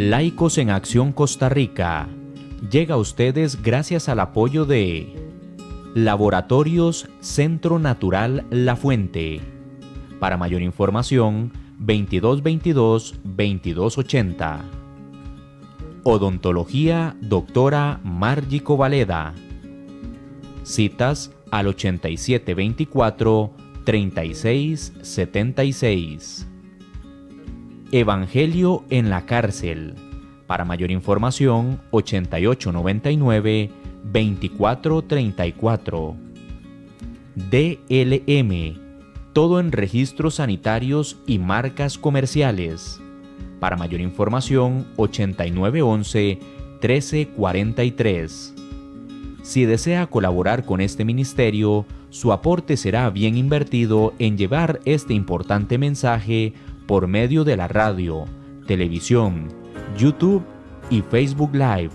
Laicos en Acción Costa Rica llega a ustedes gracias al apoyo de Laboratorios Centro Natural La Fuente. Para mayor información, 2222-2280. Odontología Doctora Margie Covaleda. Citas al 8724-3676. Evangelio en la Cárcel. Para mayor información, 8899-2434. DLM. Todo en registros sanitarios y marcas comerciales. Para mayor información, 8911-1343. Si desea colaborar con este ministerio, su aporte será bien invertido en llevar este importante mensaje por medio de la radio, televisión, YouTube y Facebook Live.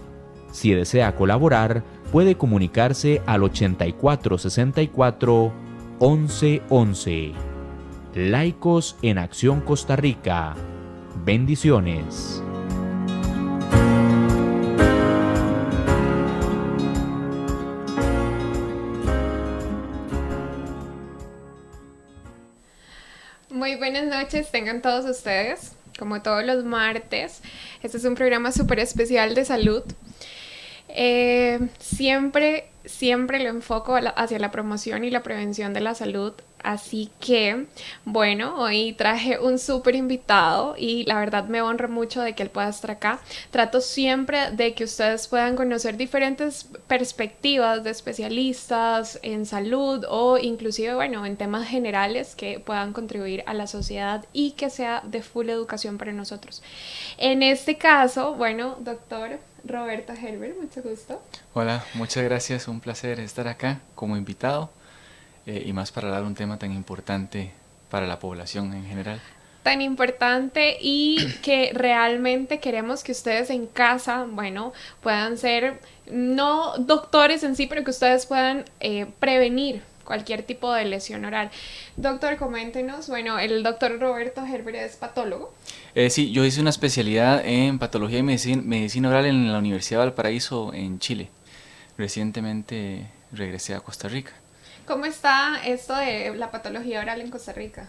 Si desea colaborar, puede comunicarse al 8464-1111. Laicos en Acción Costa Rica. Bendiciones. Muy buenas noches, tengan todos ustedes. Como todos los martes, este es un programa súper especial de salud. Siempre lo enfoco hacia la promoción y la prevención de la salud. Así que, bueno, hoy traje un súper invitado y la verdad me honra mucho de que él pueda estar acá. Trato siempre de que ustedes puedan conocer diferentes perspectivas de especialistas en salud o inclusive, bueno, en temas generales que puedan contribuir a la sociedad y que sea de full educación para nosotros. En este caso, bueno, doctor Roberto Herbert, mucho gusto. Hola, muchas gracias, un placer estar acá como invitado. Y más para hablar de un tema tan importante para la población en general. Tan importante y que realmente queremos que ustedes en casa, bueno, puedan ser, no doctores en sí, pero que ustedes puedan prevenir cualquier tipo de lesión oral. Doctor, coméntenos, bueno, el doctor Roberto Herbert es patólogo. Sí, yo hice una especialidad en patología y medicina oral en la Universidad de Valparaíso en Chile. Recientemente regresé a Costa Rica. ¿Cómo está esto de la patología oral en Costa Rica?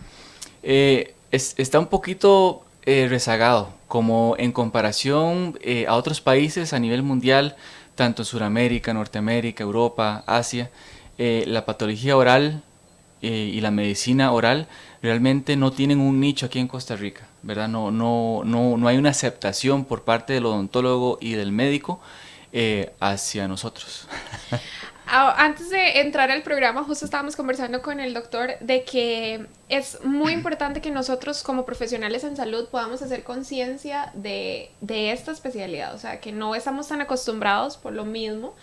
Está un poquito rezagado, como en comparación a otros países a nivel mundial, tanto en Sudamérica, Norteamérica, Europa, Asia. La patología oral y la medicina oral realmente no tienen un nicho aquí en Costa Rica, ¿verdad? No hay una aceptación por parte del odontólogo y del médico hacia nosotros. Antes de entrar al programa, justo estábamos conversando con el doctor de que es muy importante que nosotros como profesionales en salud podamos hacer conciencia de esta especialidad, o sea, que no estamos tan acostumbrados por lo mismo,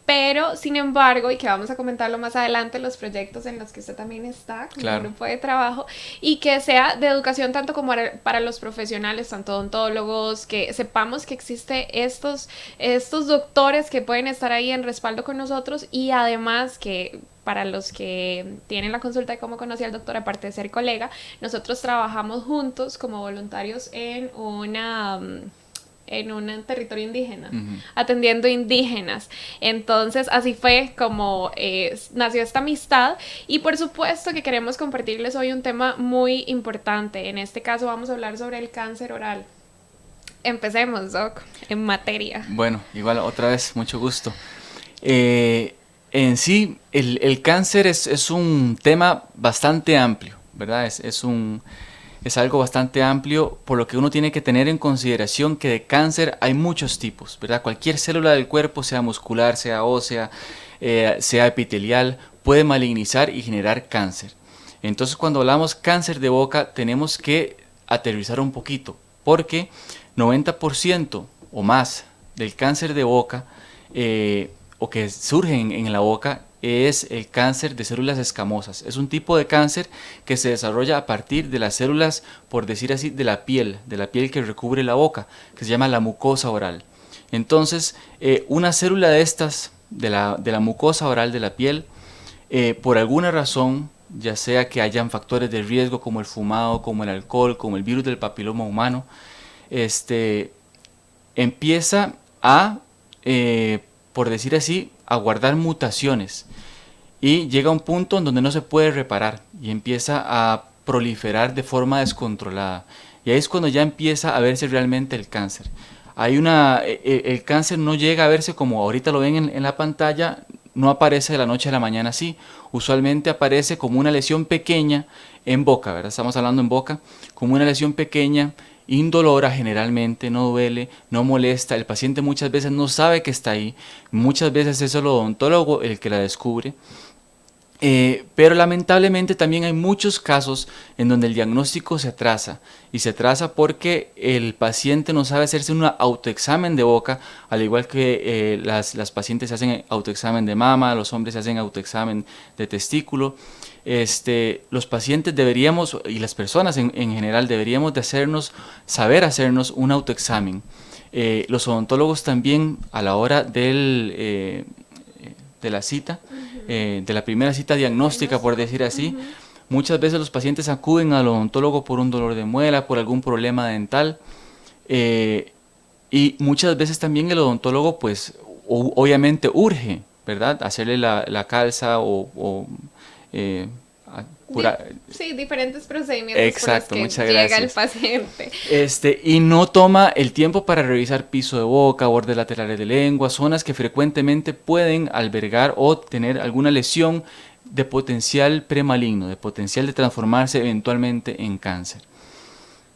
pero sin embargo, y que vamos a comentarlo más adelante, los proyectos en los que usted también está, con el grupo de trabajo, y que sea de educación tanto como para los profesionales, tanto odontólogos, que sepamos que existe estos doctores que pueden estar ahí en respaldo con nosotros y además que para los que tienen la consulta de cómo conocí al doctor, aparte de ser colega, nosotros trabajamos juntos como voluntarios en un territorio indígena, atendiendo indígenas. Entonces, así fue como nació esta amistad y por supuesto que queremos compartirles hoy un tema muy importante. En este caso vamos a hablar sobre el cáncer oral. Empecemos, Doc, en materia. Bueno, igual otra vez, mucho gusto. En sí, el cáncer es un tema bastante amplio, ¿verdad? Es algo bastante amplio, por lo que uno tiene que tener en consideración que de cáncer hay muchos tipos, ¿verdad? Cualquier célula del cuerpo, sea muscular, sea ósea, sea epitelial, puede malignizar y generar cáncer. Entonces, cuando hablamos cáncer de boca, tenemos que aterrizar un poquito, porque 90% o más del cáncer de boca, o que surge en la boca, es el cáncer de células escamosas. Es un tipo de cáncer que se desarrolla a partir de las células, por decir así, de la piel que recubre la boca, que se llama la mucosa oral. Entonces, una célula de estas, de la mucosa oral de la piel, por alguna razón, ya sea que hayan factores de riesgo como el fumado, como el alcohol, como el virus del papiloma humano, empieza a, por decir así, a guardar mutaciones y llega a un punto en donde no se puede reparar y empieza a proliferar de forma descontrolada. Y ahí es cuando ya empieza a verse realmente el cáncer. El cáncer no llega a verse como ahorita lo ven en la pantalla, no aparece de la noche a la mañana así. Usualmente aparece como una lesión pequeña en boca, ¿verdad? Estamos hablando en boca, como una lesión pequeña, indolora generalmente, no duele, no molesta. El paciente muchas veces no sabe que está ahí, muchas veces es el odontólogo el que la descubre. Pero lamentablemente también hay muchos casos en donde el diagnóstico se atrasa y se atrasa porque el paciente no sabe hacerse un autoexamen de boca, al igual que las pacientes se hacen autoexamen de mama, los hombres se hacen autoexamen de testículo. Los pacientes deberíamos, y las personas en general, deberíamos de saber hacernos un autoexamen. Los odontólogos también a la hora de la cita, de la primera cita diagnóstica, por decir así, muchas veces los pacientes acuden al odontólogo por un dolor de muela, por algún problema dental, y muchas veces también el odontólogo, pues, obviamente urge, ¿verdad?, hacerle la calza sí, diferentes procedimientos. Exacto, por los que muchas llega gracias. el paciente. Y no toma el tiempo para revisar piso de boca, bordes laterales de lengua, zonas que frecuentemente pueden albergar o tener alguna lesión de potencial premaligno, de potencial de transformarse eventualmente en cáncer.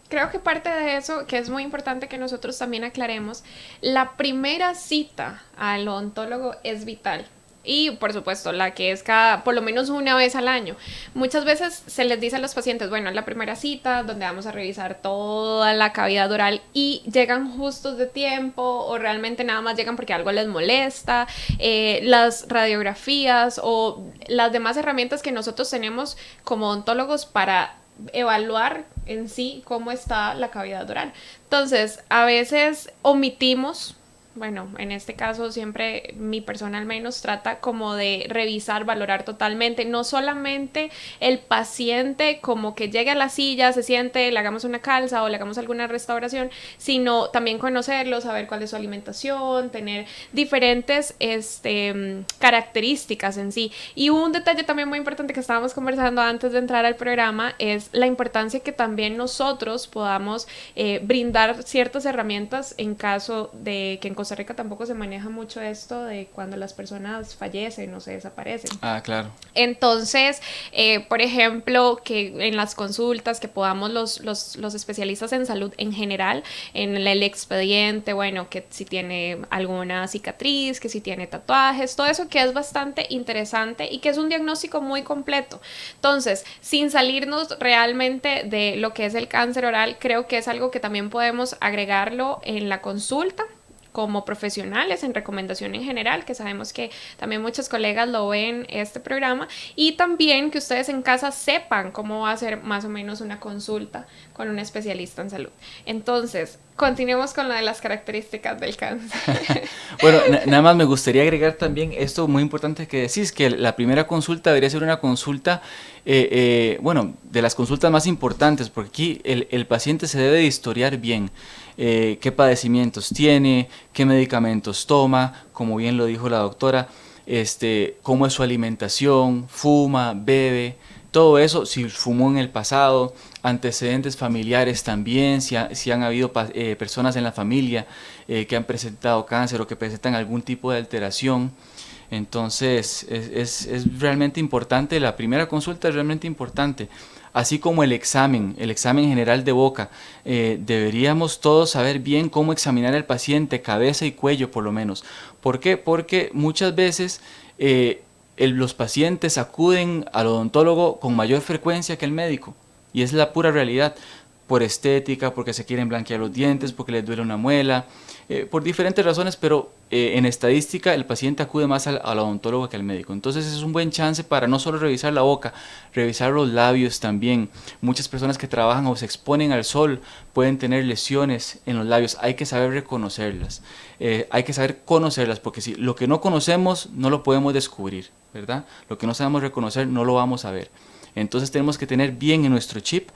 Creo que parte de eso, que es muy importante que nosotros también aclaremos, la primera cita al odontólogo es vital. Y por supuesto, la que es por lo menos una vez al año. Muchas veces se les dice a los pacientes, bueno, es la primera cita donde vamos a revisar toda la cavidad oral y llegan justos de tiempo o realmente nada más llegan porque algo les molesta. Las radiografías o las demás herramientas que nosotros tenemos como odontólogos para evaluar en sí cómo está la cavidad oral. Entonces, a veces omitimos. Bueno, en este caso siempre mi persona al menos trata como de revisar, valorar totalmente, no solamente el paciente como que llegue a la silla, se siente, le hagamos una calza o le hagamos alguna restauración, sino también conocerlo, saber cuál es su alimentación, tener diferentes características en sí. Y un detalle también muy importante que estábamos conversando antes de entrar al programa es la importancia que también nosotros podamos brindar ciertas herramientas en caso de que en Costa Rica tampoco se maneja mucho esto de cuando las personas fallecen o se desaparecen. Ah, claro. Entonces, por ejemplo, que en las consultas que podamos los especialistas en salud en general, en el expediente, bueno, que si tiene alguna cicatriz, que si tiene tatuajes, todo eso que es bastante interesante y que es un diagnóstico muy completo. Entonces, sin salirnos realmente de lo que es el cáncer oral, creo que es algo que también podemos agregarlo en la consulta como profesionales, en recomendación en general, que sabemos que también muchos colegas lo ven este programa, y también que ustedes en casa sepan cómo va a ser más o menos una consulta con un especialista en salud. Entonces, continuemos con lo de las características del cáncer. Bueno, nada más me gustaría agregar también esto muy importante que decís, que la primera consulta debería ser una consulta, bueno, de las consultas más importantes, porque aquí el paciente se debe de historiar bien. Qué padecimientos tiene, qué medicamentos toma, como bien lo dijo la doctora, cómo es su alimentación, fuma, bebe, todo eso, si fumó en el pasado, antecedentes familiares también, si han habido personas en la familia que han presentado cáncer o que presentan algún tipo de alteración. Entonces es realmente importante, la primera consulta es realmente importante. Así como el examen general de boca, deberíamos todos saber bien cómo examinar al paciente, cabeza y cuello por lo menos. ¿Por qué? Porque muchas veces los pacientes acuden al odontólogo con mayor frecuencia que el médico, y es la pura realidad, por estética, porque se quieren blanquear los dientes, porque les duele una muela, por diferentes razones, pero en estadística el paciente acude más al odontólogo que al médico. Entonces es un buen chance para no solo revisar la boca, revisar los labios también. Muchas personas que trabajan o se exponen al sol pueden tener lesiones en los labios, hay que saber reconocerlas, hay que saber conocerlas, porque si lo que no conocemos no lo podemos descubrir, ¿verdad? Lo que no sabemos reconocer no lo vamos a ver. Entonces tenemos que tener bien en nuestro chip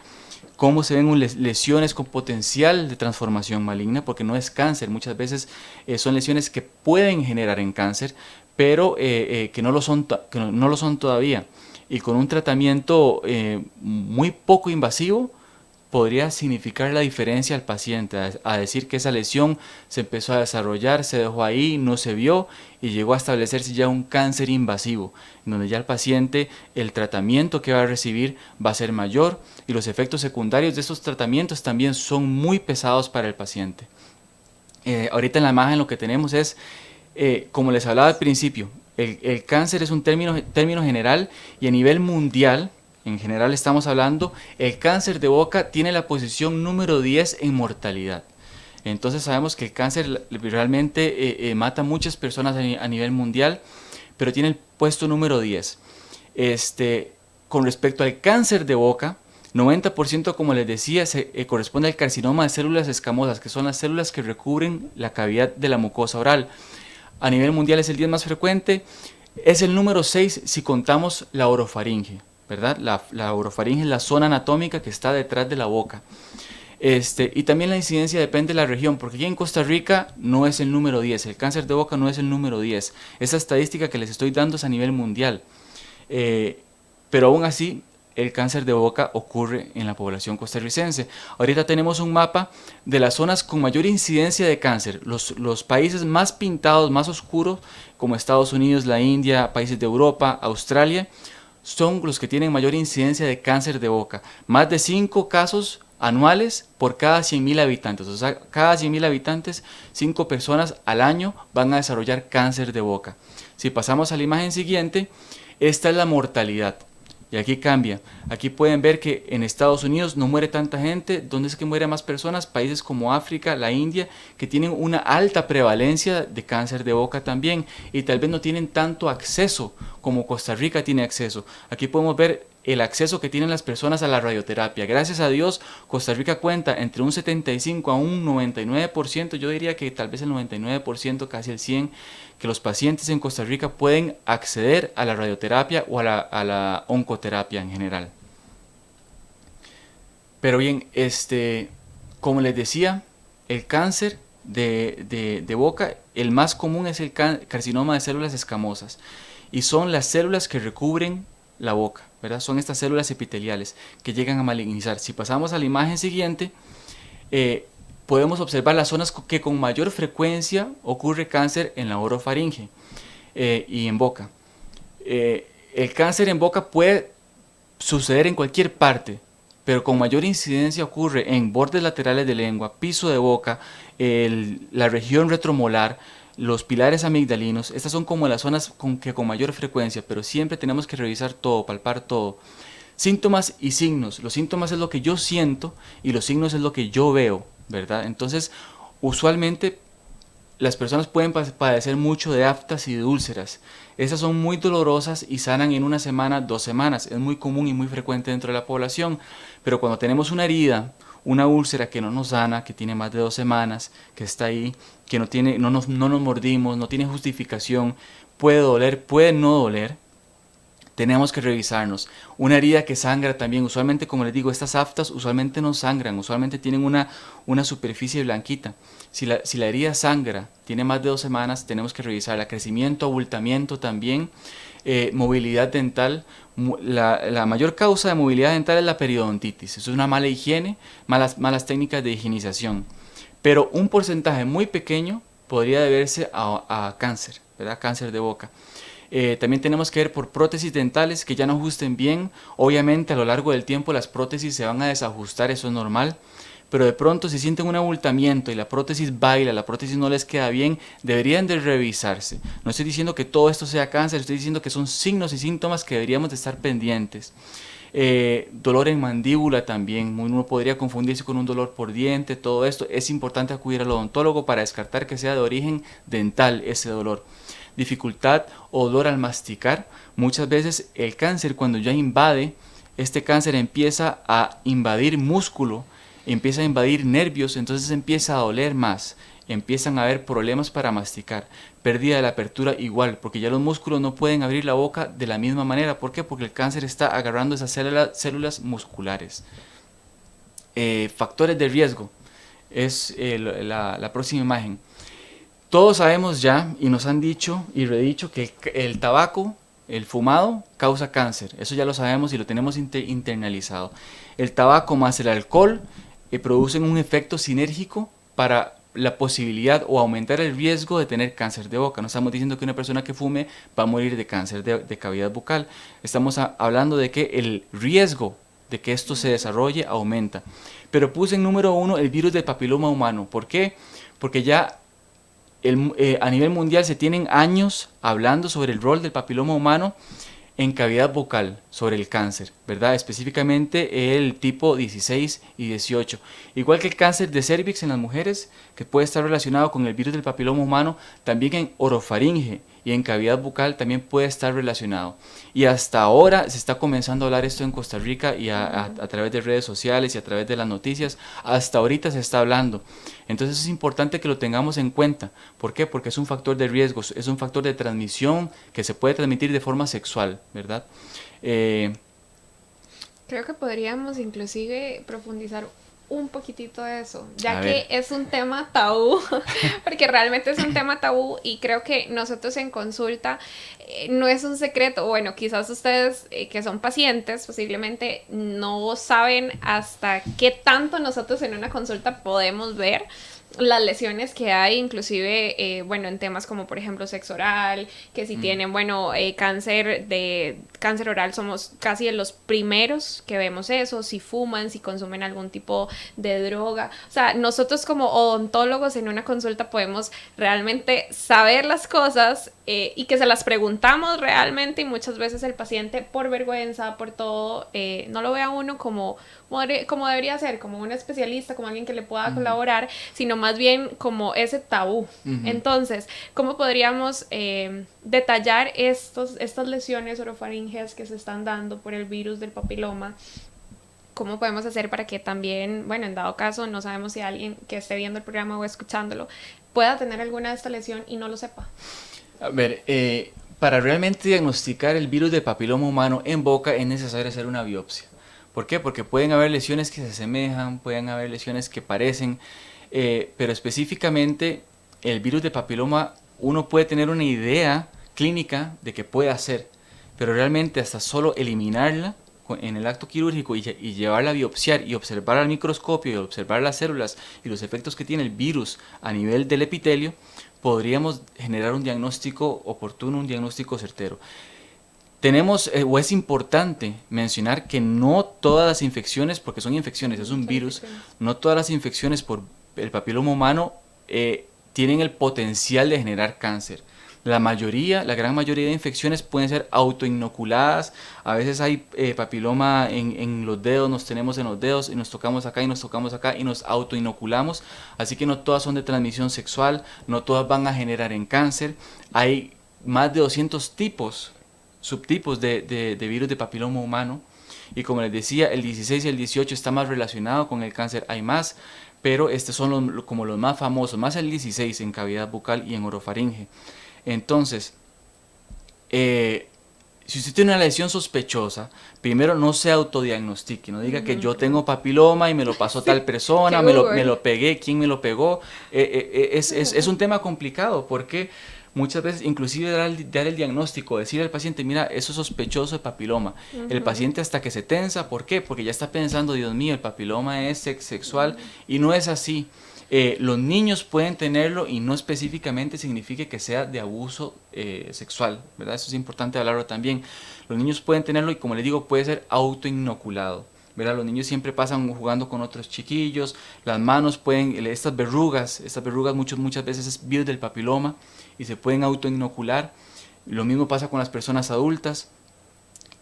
cómo se ven lesiones con potencial de transformación maligna, porque no es cáncer, muchas veces son lesiones que pueden generar en cáncer, pero que no lo son todavía. Y con un tratamiento muy poco invasivo podría significar la diferencia al paciente, a decir que esa lesión se empezó a desarrollar, se dejó ahí, no se vio y llegó a establecerse ya un cáncer invasivo, en donde ya el paciente, el tratamiento que va a recibir va a ser mayor y los efectos secundarios de estos tratamientos también son muy pesados para el paciente. Ahorita en la imagen lo que tenemos es, como les hablaba al principio, el cáncer es un término general y a nivel mundial, en general estamos hablando, el cáncer de boca tiene la posición número 10 en mortalidad. Entonces sabemos que el cáncer realmente mata a muchas personas a nivel mundial, pero tiene el puesto número 10. Con respecto al cáncer de boca, 90%, como les decía, corresponde al carcinoma de células escamosas, que son las células que recubren la cavidad de la mucosa oral. A nivel mundial es el 10 más frecuente, es el número 6 si contamos la orofaringe, ¿verdad? La orofaringe es la zona anatómica que está detrás de la boca. Y también la incidencia depende de la región, porque aquí en Costa Rica no es el número 10, el cáncer de boca no es el número 10. Esa estadística que les estoy dando es a nivel mundial. Pero aún así, el cáncer de boca ocurre en la población costarricense. Ahorita tenemos un mapa de las zonas con mayor incidencia de cáncer. Los países más pintados, más oscuros, como Estados Unidos, la India, países de Europa, Australia, son los que tienen mayor incidencia de cáncer de boca. Más de 5 casos anuales por cada 100.000 habitantes. O sea, cada 100.000 habitantes, 5 personas al año van a desarrollar cáncer de boca. Si pasamos a la imagen siguiente, esta es la mortalidad. Y aquí cambia. Aquí pueden ver que en Estados Unidos no muere tanta gente. ¿Dónde es que muere más personas? Países como África, la India, que tienen una alta prevalencia de cáncer de boca también. Y tal vez no tienen tanto acceso como Costa Rica tiene acceso. Aquí podemos ver el acceso que tienen las personas a la radioterapia. Gracias a Dios, Costa Rica cuenta entre un 75 a un 99%, yo diría que tal vez el 99%, casi el 100%, que los pacientes en Costa Rica pueden acceder a la radioterapia o a la oncoterapia en general. Pero bien, como les decía, el cáncer de boca, el más común es el carcinoma de células escamosas y son las células que recubren la boca, ¿verdad? Son estas células epiteliales que llegan a malignizar. Si pasamos a la imagen siguiente, podemos observar las zonas que con mayor frecuencia ocurre cáncer en la orofaringe y en boca. El cáncer en boca puede suceder en cualquier parte, pero con mayor incidencia ocurre en bordes laterales de lengua, piso de boca, la región retromolar, los pilares amigdalinos. Estas son como las zonas con mayor frecuencia, pero siempre tenemos que revisar todo, palpar todo. Síntomas y signos. Los síntomas es lo que yo siento y los signos es lo que yo veo, ¿verdad? Entonces, usualmente las personas pueden padecer mucho de aftas y de úlceras. Estas son muy dolorosas y sanan en 1 semana, 2 semanas. Es muy común y muy frecuente dentro de la población, pero cuando tenemos una herida, una úlcera que no nos sana, que tiene más de 2 semanas, que está ahí, que no nos mordimos, no tiene justificación, puede doler, puede no doler, tenemos que revisarnos. Una herida que sangra también, usualmente, como les digo, estas aftas usualmente no sangran, usualmente tienen una superficie blanquita. Si la herida sangra, tiene más de 2 semanas, tenemos que revisarla. Crecimiento, abultamiento también, movilidad dental. La mayor causa de movilidad dental es la periodontitis. Eso es una mala higiene, malas técnicas de higienización. Pero un porcentaje muy pequeño podría deberse a cáncer, ¿verdad? Cáncer de boca. También tenemos que ver por prótesis dentales que ya no ajusten bien. Obviamente a lo largo del tiempo las prótesis se van a desajustar, eso es normal. Pero de pronto si sienten un abultamiento y la prótesis baila, la prótesis no les queda bien, deberían de revisarse. No estoy diciendo que todo esto sea cáncer, estoy diciendo que son signos y síntomas que deberíamos de estar pendientes. Dolor en mandíbula también, uno podría confundirse con un dolor por diente, todo esto. Es importante acudir al odontólogo para descartar que sea de origen dental ese dolor. Dificultad o dolor al masticar. Muchas veces el cáncer, cuando ya invade, este cáncer empieza a invadir músculo, empieza a invadir nervios, entonces empieza a doler más, empiezan a haber problemas para masticar, pérdida de la apertura igual, porque ya los músculos no pueden abrir la boca de la misma manera. ¿Por qué? Porque el cáncer está agarrando esas células musculares. factores de riesgo. Es la próxima imagen. Todos sabemos ya y nos han dicho y redicho que el tabaco, el fumado, causa cáncer. Eso ya lo sabemos y lo tenemos internalizado. El tabaco más el alcohol producen un efecto sinérgico para la posibilidad o aumentar el riesgo de tener cáncer de boca. No estamos diciendo que una persona que fume va a morir de cáncer de cavidad bucal. Estamos hablando de que el riesgo de que esto se desarrolle aumenta. Pero puse en número 1 el virus del papiloma humano. ¿Por qué? Porque ya a nivel mundial se tienen años hablando sobre el rol del papiloma humano en cavidad bucal, sobre el cáncer, ¿verdad? Específicamente el tipo 16 y 18. Igual que el cáncer de cervix en las mujeres, que puede estar relacionado con el virus del papiloma humano, también en orofaringe y en cavidad bucal también puede estar relacionado. Y hasta ahora se está comenzando a hablar esto en Costa Rica y a través de redes sociales y a través de las noticias. Hasta ahorita se está hablando. Entonces es importante que lo tengamos en cuenta. ¿Por qué? Porque es un factor de riesgo, es un factor de transmisión que se puede transmitir de forma sexual, ¿verdad? Creo que podríamos inclusive profundizar un poquitito de eso, ya que es un tema tabú, porque realmente es un tema tabú y creo que nosotros en consulta no es un secreto. Bueno, quizás ustedes que son pacientes posiblemente no saben hasta qué tanto nosotros en una consulta podemos ver las lesiones que hay, inclusive, bueno, en temas como, por ejemplo, sexo oral, que si tienen, bueno, cáncer oral, somos casi de los primeros que vemos eso, si fuman, si consumen algún tipo de droga. O sea, nosotros como odontólogos en una consulta podemos realmente saber las cosas y que se las preguntamos realmente, y muchas veces el paciente, por vergüenza, por todo, no lo ve a uno como debería ser, como un especialista, como alguien que le pueda colaborar, sino más bien como ese tabú. Entonces, ¿cómo podríamos detallar estas lesiones orofaringeas que se están dando por el virus del papiloma? ¿Cómo podemos hacer para que también, bueno, en dado caso, no sabemos si alguien que esté viendo el programa o escuchándolo pueda tener alguna de esta lesión y no lo sepa? A ver, para realmente diagnosticar el virus del papiloma humano en boca es necesario hacer una biopsia. ¿Por qué? Porque pueden haber lesiones que se asemejan, pueden haber lesiones que parecen, pero específicamente el virus de papiloma uno puede tener una idea clínica de que puede hacer, pero realmente hasta solo eliminarla en el acto quirúrgico y llevarla a biopsiar y observar al microscopio y observar las células y los efectos que tiene el virus a nivel del epitelio, podríamos generar un diagnóstico oportuno, un diagnóstico certero. Tenemos, o es importante mencionar que no todas las infecciones, porque son infecciones, es un virus, no todas las infecciones por el papiloma humano tienen el potencial de generar cáncer. La gran mayoría de infecciones pueden ser autoinoculadas. A veces hay papiloma en los dedos, nos tenemos en los dedos y nos tocamos acá y nos tocamos acá y nos autoinoculamos. Así que no todas son de transmisión sexual, no todas van a generar en cáncer. Hay más de 200 subtipos de virus de papiloma humano. Y como les decía, el 16 y el 18 está más relacionado con el cáncer, hay más, pero estos son como los más famosos, más el 16 en cavidad bucal y en orofaringe. Entonces, si usted tiene una lesión sospechosa, primero no se autodiagnostique, no diga que yo tengo papiloma y me lo pasó tal persona, me lo pegué, quién me lo pegó. Es un tema complicado porque muchas veces inclusive dar el diagnóstico, decir al paciente, mira, eso es sospechoso de papiloma. El paciente hasta que se tensa, ¿por qué? Porque ya está pensando, Dios mío, el papiloma es sexual y no es así. Los niños pueden tenerlo y no específicamente significa que sea de abuso sexual, ¿verdad? Eso es importante hablarlo también. Los niños pueden tenerlo y, como les digo, puede ser autoinoculado, ¿verdad? Los niños siempre pasan jugando con otros chiquillos, las manos pueden, estas verrugas muchas veces es virus del papiloma y se pueden autoinocular. Lo mismo pasa con las personas adultas,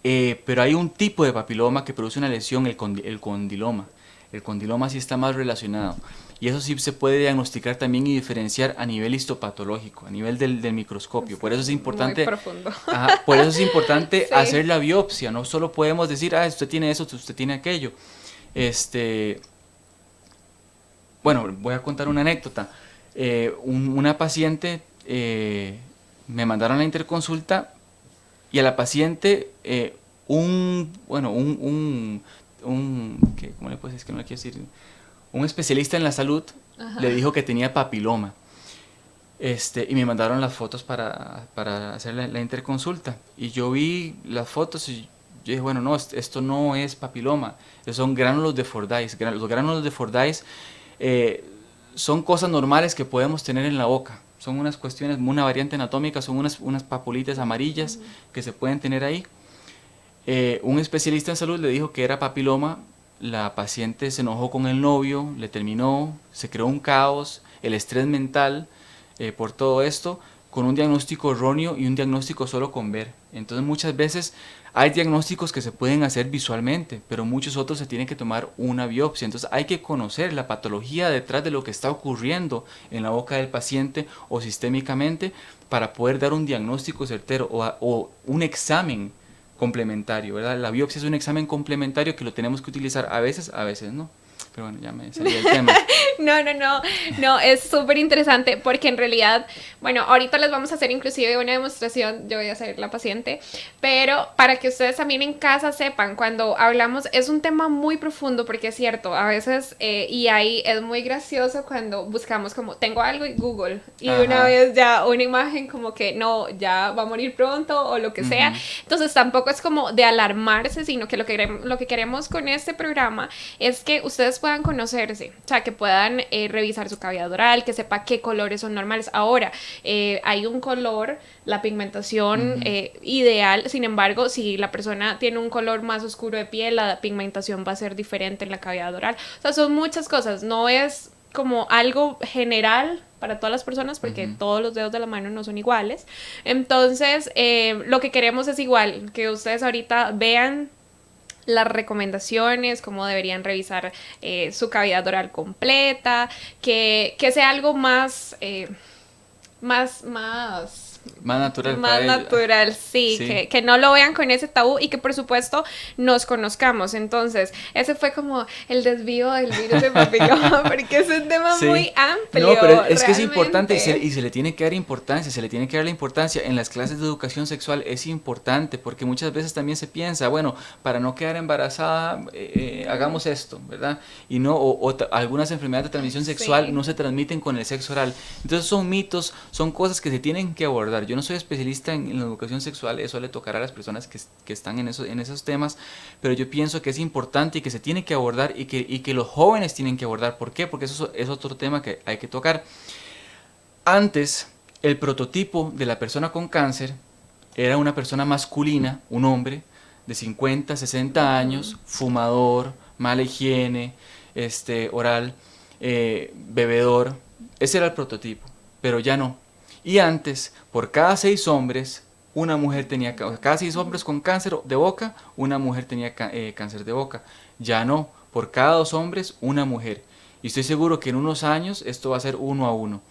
pero hay un tipo de papiloma que produce una lesión, el condiloma. El condiloma sí está más relacionado. Y eso sí se puede diagnosticar también y diferenciar a nivel histopatológico, a nivel del microscopio. Por eso es importante, muy profundo. Por eso es importante Sí. hacer la biopsia. No solo podemos decir, usted tiene eso, usted tiene aquello. Bueno, voy a contar una anécdota. Una paciente, me mandaron a la interconsulta y a la paciente ¿cómo le puedo decir? Es que no le quiero decir. Un especialista en la salud le dijo que tenía papiloma. Y me mandaron las fotos para hacer la interconsulta. Y yo vi las fotos y yo dije, bueno, no, esto no es papiloma, son gránulos de Fordyce. Los gránulos de Fordyce son cosas normales que podemos tener en la boca. Son unas cuestiones, una variante anatómica, son unas papulitas amarillas que se pueden tener ahí. Un especialista en salud le dijo que era papiloma. La paciente se enojó con el novio, le terminó, se creó un caos, el estrés mental por todo esto, con un diagnóstico erróneo y un diagnóstico solo con ver. Entonces muchas veces hay diagnósticos que se pueden hacer visualmente, pero muchos otros se tienen que tomar una biopsia. Entonces hay que conocer la patología detrás de lo que está ocurriendo en la boca del paciente o sistémicamente para poder dar un diagnóstico certero o un examen complementario, ¿verdad? La biopsia es un examen complementario que lo tenemos que utilizar a veces no. Pero bueno, ya me salí del tema. No, es súper interesante porque en realidad, bueno, ahorita les vamos a hacer inclusive una demostración, yo voy a ser la paciente, pero para que ustedes también en casa sepan, cuando hablamos, es un tema muy profundo porque es cierto, a veces, y ahí es muy gracioso cuando buscamos como, tengo algo en Google, y de una vez ya una imagen como que no, ya va a morir pronto o lo que sea, entonces tampoco es como de alarmarse, sino que lo que queremos con este programa es que ustedes puedan conocerse, o sea, que puedan revisar su cavidad oral, que sepa qué colores son normales. Ahora, hay un color, la pigmentación ideal, sin embargo, si la persona tiene un color más oscuro de piel, la pigmentación va a ser diferente en la cavidad oral. O sea, son muchas cosas, no es como algo general para todas las personas porque todos los dedos de la mano no son iguales. Entonces, lo que queremos es igual, que ustedes ahorita vean las recomendaciones, cómo deberían revisar su cavidad oral completa, que sea algo más natural. Más natural, sí. Que no lo vean con ese tabú y que por supuesto nos conozcamos. Entonces, ese fue como el desvío del virus de papiloma, porque es un tema muy amplio. No, pero es que es importante y se le tiene que dar importancia, la importancia. En las clases de educación sexual es importante, porque muchas veces también se piensa, bueno, para no quedar embarazada, hagamos esto, ¿verdad? Y no, algunas enfermedades de transmisión sexual no se transmiten con el sexo oral. Entonces son mitos, son cosas que se tienen que abordar. Yo no soy especialista en la educación sexual, eso le tocará a las personas que están en esos temas, pero yo pienso que es importante y que se tiene que abordar y que los jóvenes tienen que abordar. ¿Por qué? Porque eso es otro tema que hay que tocar. Antes, el prototipo de la persona con cáncer era una persona masculina, un hombre de 50, 60 años, fumador, mala higiene oral, bebedor. Ese era el prototipo, pero ya no. Y antes, por cada 6 hombres, una mujer tenía, cada 6 hombres con cáncer de boca, una mujer tenía cáncer de boca. Ya no, por cada 2 hombres, una mujer. Y estoy seguro que en unos años esto va a ser 1 a 1.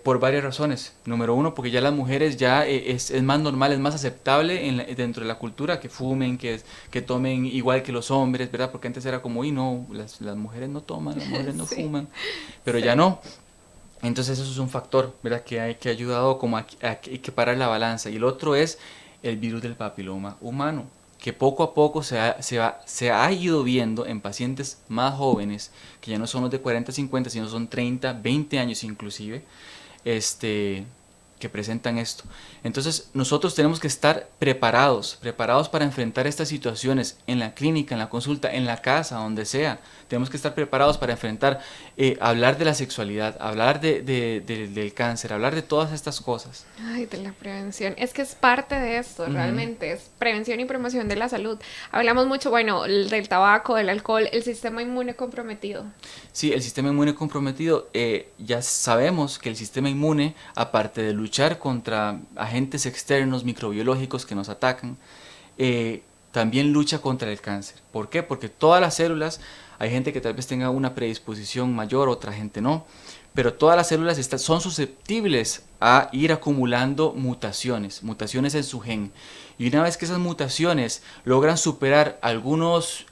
Por varias razones. Número 1, porque ya las mujeres ya es más normal, es más aceptable dentro de la cultura que fumen, que tomen igual que los hombres, ¿verdad? Porque antes era como, no, las mujeres no toman, las mujeres no fuman, pero ya no. Entonces eso es un factor, ¿verdad? Que ha ayudado como a equiparar la balanza. Y el otro es el virus del papiloma humano, que poco a poco se ha ido viendo en pacientes más jóvenes, que ya no son los de 40, 50, sino son 30, 20 años inclusive, que presentan esto. Entonces nosotros tenemos que estar preparados para enfrentar estas situaciones en la clínica, en la consulta, en la casa, donde sea. Tenemos que estar preparados para enfrentar, hablar de la sexualidad, hablar del cáncer, hablar de todas estas cosas. Ay, de la prevención. Es que es parte de esto, realmente. Es prevención y promoción de la salud. Hablamos mucho, bueno, del tabaco, del alcohol, el sistema inmune comprometido. Sí, el sistema inmune comprometido, ya sabemos que el sistema inmune, aparte de luchar contra agentes externos microbiológicos que nos atacan, también lucha contra el cáncer. ¿Por qué? Porque todas las células, hay gente que tal vez tenga una predisposición mayor, otra gente no, pero todas las células son susceptibles a ir acumulando mutaciones en su gen. Y una vez que esas mutaciones logran superar algunos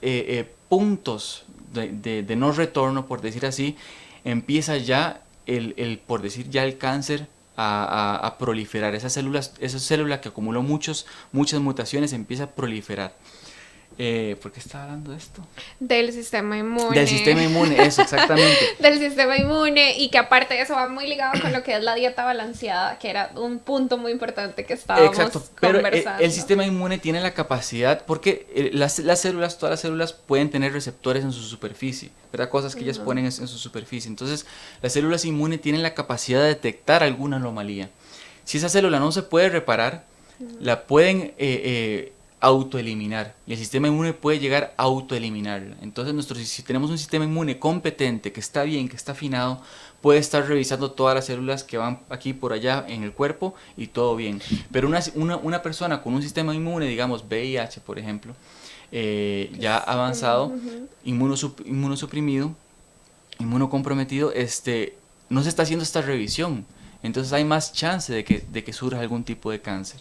puntos de no retorno, por decir así, empieza ya por decir ya el cáncer a proliferar. Esa célula que acumuló muchas mutaciones empieza a proliferar. ¿Por qué estaba hablando de esto? Del sistema inmune. Del sistema inmune, eso, exactamente. Del sistema inmune, y que aparte de eso va muy ligado con lo que es la dieta balanceada, que era un punto muy importante que estábamos Pero conversando. el sistema inmune tiene la capacidad, porque las células, todas las células pueden tener receptores en su superficie, ¿verdad? Cosas que ellas ponen en su superficie. Entonces, las células inmunes tienen la capacidad de detectar alguna anomalía. Si esa célula no se puede reparar, la pueden autoeliminar, y el sistema inmune puede llegar a autoeliminarla. Entonces, si tenemos un sistema inmune competente, que está bien, que está afinado, puede estar revisando todas las células que van aquí por allá en el cuerpo y todo bien. Pero una persona con un sistema inmune, digamos VIH por ejemplo, ya avanzado, inmunosuprimido, inmunocomprometido, no se está haciendo esta revisión. Entonces hay más chance de que surja algún tipo de cáncer.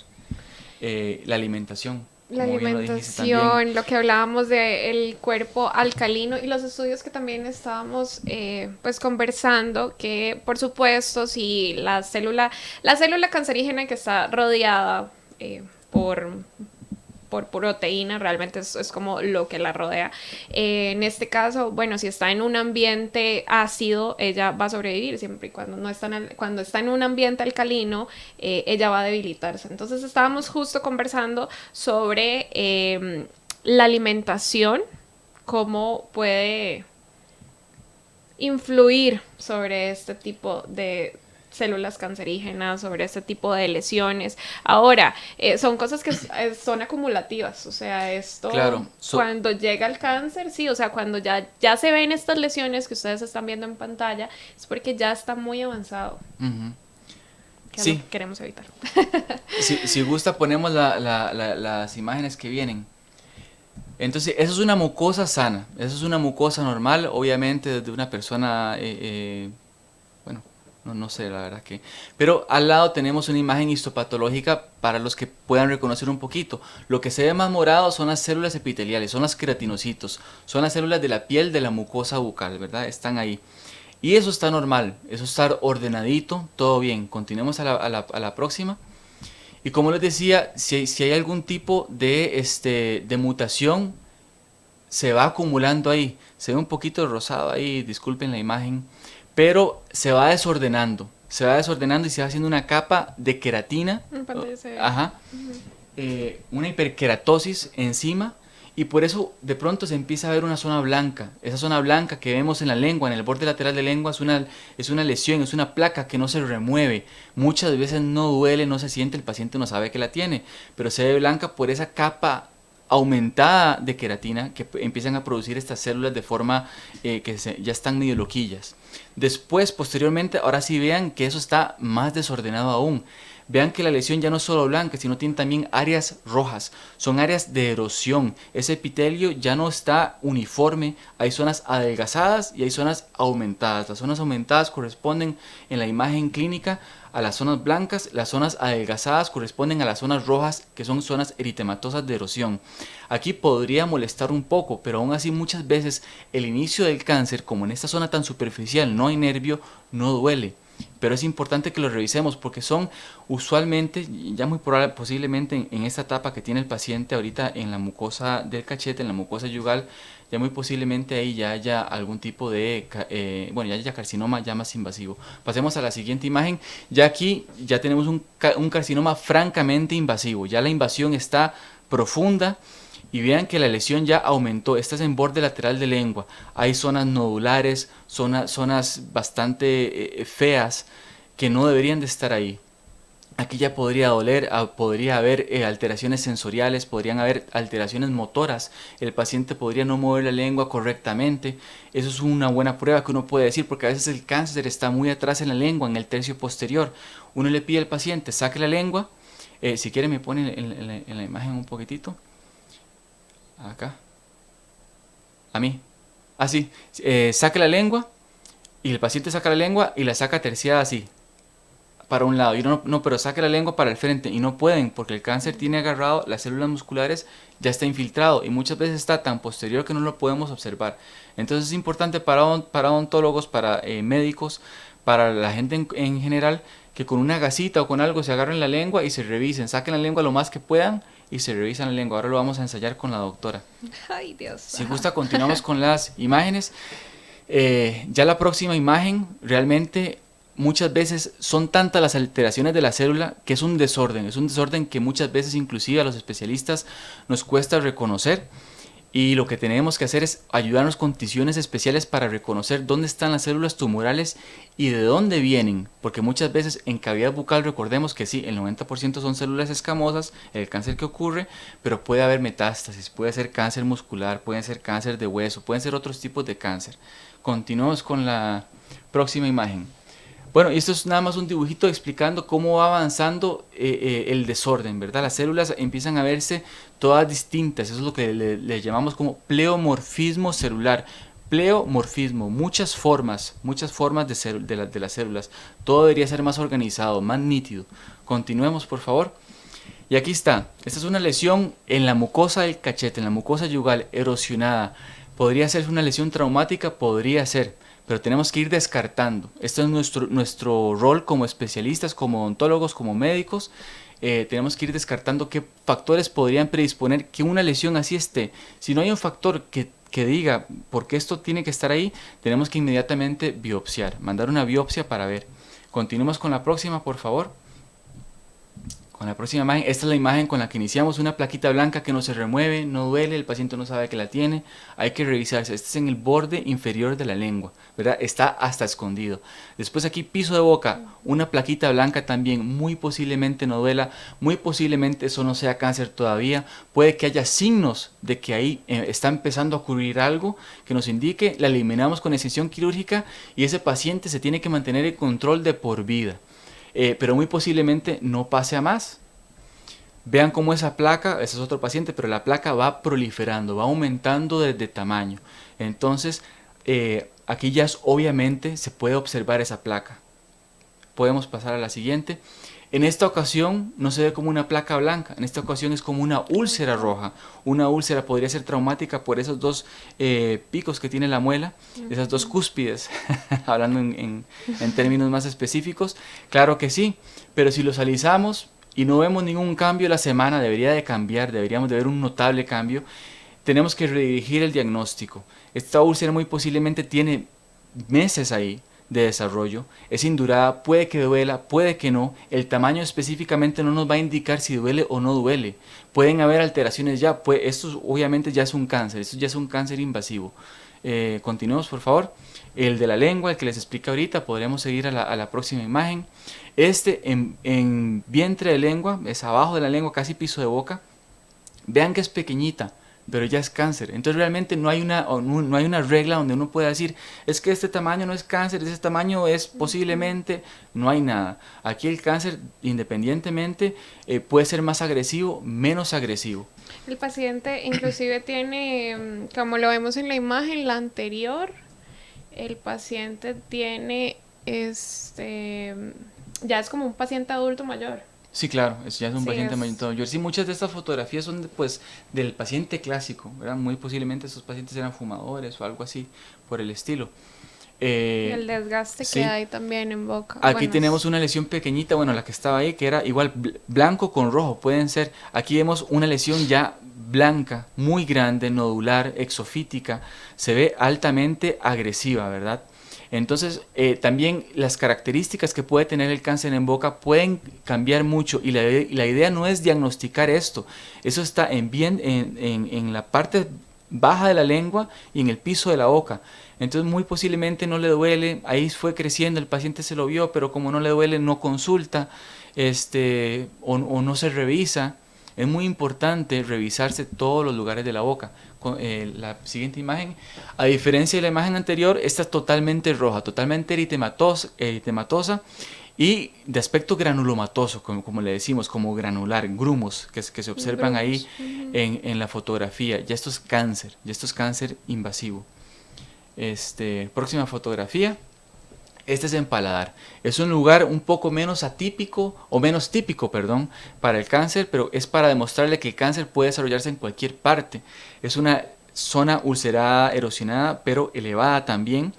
La alimentación. La como bien lo dijiste alimentación, también. lo que hablábamos del cuerpo alcalino y los estudios que también estábamos pues conversando, que por supuesto si la célula cancerígena que está rodeada por proteína, realmente es como lo que la rodea. En este caso, bueno, si está en un ambiente ácido, ella va a sobrevivir, siempre y cuando no está cuando está en un ambiente alcalino, ella va a debilitarse. Entonces estábamos justo conversando sobre la alimentación, cómo puede influir sobre este tipo de células cancerígenas, sobre este tipo de lesiones. Ahora, son cosas que son acumulativas, o sea, esto Claro, cuando llega el cáncer, sí, o sea, cuando ya se ven estas lesiones que ustedes están viendo en pantalla, es porque ya está muy avanzado. Que es lo que queremos evitar. Si gusta, ponemos las imágenes que vienen. Entonces, eso es una mucosa sana, eso es una mucosa normal, obviamente de una persona, bueno, no sé la verdad que... Pero al lado tenemos una imagen histopatológica para los que puedan reconocer un poquito. Lo que se ve más morado son las células epiteliales, son los queratinocitos, son las células de la piel de la mucosa bucal, ¿verdad? Están ahí. Y eso está normal, eso está ordenadito, todo bien. Continuemos a la próxima. Y como les decía, si hay algún tipo de mutación, se va acumulando ahí. Se ve un poquito rosado ahí, disculpen la imagen, pero se va desordenando y se va haciendo una capa de queratina, una hiperkeratosis encima, y por eso de pronto se empieza a ver una zona blanca. Esa zona blanca que vemos en la lengua, en el borde lateral de la lengua, es una lesión, es una placa que no se remueve. Muchas veces no duele, no se siente, el paciente no sabe que la tiene, pero se ve blanca por esa capa aumentada de queratina que empiezan a producir estas células de forma ya están medio loquillas. Después, posteriormente, ahora sí vean que eso está más desordenado aún. Vean que la lesión ya no es solo blanca, sino tiene también áreas rojas. Son áreas de erosión. Ese epitelio ya no está uniforme. Hay zonas adelgazadas y hay zonas aumentadas. Las zonas aumentadas corresponden en la imagen clínica a las zonas blancas. Las zonas adelgazadas corresponden a las zonas rojas, que son zonas eritematosas de erosión. Aquí podría molestar un poco, pero aún así muchas veces el inicio del cáncer, como en esta zona tan superficial no hay nervio, no duele. Pero es importante que lo revisemos porque son usualmente, ya muy posiblemente en esta etapa que tiene el paciente ahorita en la mucosa del cachete, en la mucosa yugal, ya muy posiblemente ahí ya haya algún tipo de, ya haya carcinoma ya más invasivo. Pasemos a la siguiente imagen. Ya aquí ya tenemos un carcinoma francamente invasivo, ya la invasión está profunda. Y vean que la lesión ya aumentó. Esta es en borde lateral de lengua. Hay zonas nodulares, zonas bastante feas que no deberían de estar ahí. Aquí ya podría doler, podría haber alteraciones sensoriales, podrían haber alteraciones motoras. El paciente podría no mover la lengua correctamente. Eso es una buena prueba que uno puede decir, porque a veces el cáncer está muy atrás en la lengua, en el tercio posterior. Uno le pide al paciente, saque la lengua. Si quiere me pone en la imagen un poquitito. Acá. A mí. Así. Saca la lengua y el paciente saca la lengua y la saca terciada así. Para un lado. Y pero saca la lengua para el frente. Y no pueden porque el cáncer tiene agarrado las células musculares, ya está infiltrado. Y muchas veces está tan posterior que no lo podemos observar. Entonces es importante para odontólogos, para médicos, para la gente en general, que con una gasita o con algo se agarren la lengua y se revisen. Saquen la lengua lo más que puedan y se revisa la lengua. Ahora lo vamos a ensayar con la doctora. Ay, Dios. Si gusta, continuamos con las imágenes. Ya la próxima imagen, realmente muchas veces son tantas las alteraciones de la célula que es un desorden que muchas veces inclusive a los especialistas nos cuesta reconocer, y lo que tenemos que hacer es ayudarnos con tisiones especiales para reconocer dónde están las células tumorales y de dónde vienen, porque muchas veces en cavidad bucal, recordemos que sí, el 90% son células escamosas, el cáncer que ocurre, pero puede haber metástasis, puede ser cáncer muscular, puede ser cáncer de hueso, pueden ser otros tipos de cáncer. Continuamos con la próxima imagen. Bueno, esto es nada más un dibujito explicando cómo va avanzando el desorden, ¿verdad? Las células empiezan a verse todas distintas, eso es lo que le llamamos como pleomorfismo celular. Pleomorfismo, muchas formas de las células. Todo debería ser más organizado, más nítido. Continuemos, por favor. Y aquí está, esta es una lesión en la mucosa del cachete, en la mucosa yugal, erosionada. ¿Podría ser una lesión traumática? Podría ser, pero tenemos que ir descartando. Este es nuestro rol como especialistas, como odontólogos, como médicos. Tenemos que ir descartando qué factores podrían predisponer que una lesión así esté. Si no hay un factor que diga por qué esto tiene que estar ahí, tenemos que inmediatamente biopsiar, mandar una biopsia para ver. Continuemos con la próxima, por favor. Con la próxima imagen, esta es la imagen con la que iniciamos, una plaquita blanca que no se remueve, no duele, el paciente no sabe que la tiene, hay que revisarse. Este es en el borde inferior de la lengua, ¿verdad? Está hasta escondido. Después aquí piso de boca, una plaquita blanca también, muy posiblemente no duela, muy posiblemente eso no sea cáncer todavía, puede que haya signos de que ahí está empezando a ocurrir algo que nos indique, la eliminamos con excisión quirúrgica y ese paciente se tiene que mantener en control de por vida. Pero muy posiblemente no pase a más. Vean cómo esa placa, ese es otro paciente, pero la placa va proliferando, va aumentando de tamaño. Entonces, aquí ya obviamente se puede observar esa placa. Podemos pasar a la siguiente. En esta ocasión no se ve como una placa blanca, en esta ocasión es como una úlcera roja. Una úlcera podría ser traumática por esos dos picos que tiene la muela, esas dos cúspides, hablando en términos más específicos. Claro que sí, pero si los alisamos y no vemos ningún cambio a la semana, debería de cambiar, deberíamos de ver un notable cambio. Tenemos que redirigir el diagnóstico. Esta úlcera muy posiblemente tiene meses ahí de desarrollo, es indurada, puede que duela, puede que no, el tamaño específicamente no nos va a indicar si duele o no duele, pueden haber alteraciones ya, esto obviamente ya es un cáncer, esto ya es un cáncer invasivo. Continuemos, por favor. El de la lengua, el que les explica ahorita, podríamos seguir a la próxima imagen. Este en vientre de lengua, es abajo de la lengua, casi piso de boca, vean que es pequeñita, pero ya es cáncer. Entonces realmente no hay una regla donde uno pueda decir, es que este tamaño no es cáncer, ese tamaño es posiblemente, no hay nada. Aquí el cáncer, independientemente, puede ser más agresivo, menos agresivo. El paciente inclusive tiene, como lo vemos en la imagen, la anterior, el paciente tiene, ya es como un paciente adulto mayor. Sí, claro, eso ya es un paciente mayor. Sí, muchas de estas fotografías son pues del paciente clásico, ¿verdad? Muy posiblemente estos pacientes eran fumadores o algo así por el estilo. El desgaste sí. que hay también en boca. Aquí tenemos una lesión pequeñita, bueno, la que estaba ahí, que era igual blanco con rojo, pueden ser. Aquí vemos una lesión ya blanca, muy grande, nodular, exofítica, se ve altamente agresiva, ¿verdad? Entonces, también las características que puede tener el cáncer en boca pueden cambiar mucho y la idea no es diagnosticar esto. Eso está en la parte baja de la lengua y en el piso de la boca. Entonces, muy posiblemente no le duele, ahí fue creciendo, el paciente se lo vio, pero como no le duele, no consulta o no se revisa. Es muy importante revisarse todos los lugares de la boca. La siguiente imagen, a diferencia de la imagen anterior, esta es totalmente roja, totalmente eritematosa y de aspecto granulomatoso, como le decimos, como granular, grumos que se observan ahí en la fotografía. Ya esto es cáncer invasivo. Próxima fotografía. Este es en paladar. Es un lugar un poco menos atípico, o menos típico, perdón, para el cáncer, pero es para demostrarle que el cáncer puede desarrollarse en cualquier parte. Es una zona ulcerada, erosionada, pero elevada también,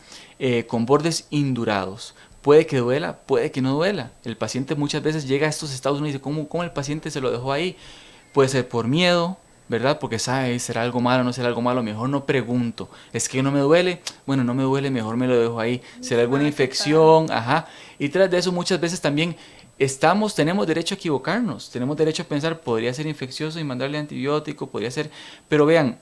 con bordes indurados. Puede que duela, puede que no duela. El paciente muchas veces llega a estos estados y uno dice, ¿cómo el paciente se lo dejó ahí? puede ser por miedo, ¿verdad? Porque sabe, será algo malo, no será algo malo, mejor no pregunto. Es que no me duele, bueno, no me duele, mejor me lo dejo ahí. ¿Será alguna infección? Ajá. Y tras de eso muchas veces también tenemos derecho a equivocarnos, tenemos derecho a pensar, podría ser infeccioso y mandarle antibiótico, podría ser, pero vean,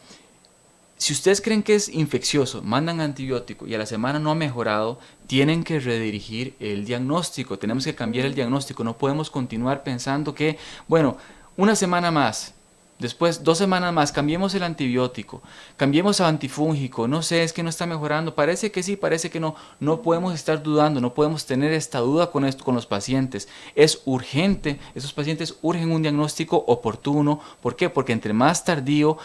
si ustedes creen que es infeccioso, mandan antibiótico y a la semana no ha mejorado, tienen que redirigir el diagnóstico, tenemos que cambiar el diagnóstico, no podemos continuar pensando que, bueno, una semana más, después 2 semanas más, cambiemos el antibiótico, cambiemos a antifúngico, no sé, es que no está mejorando, parece que sí, parece que no, no podemos estar dudando, no podemos tener esta duda con esto, con los pacientes, es urgente, esos pacientes urgen un diagnóstico oportuno, ¿por qué? Porque entre más tardío,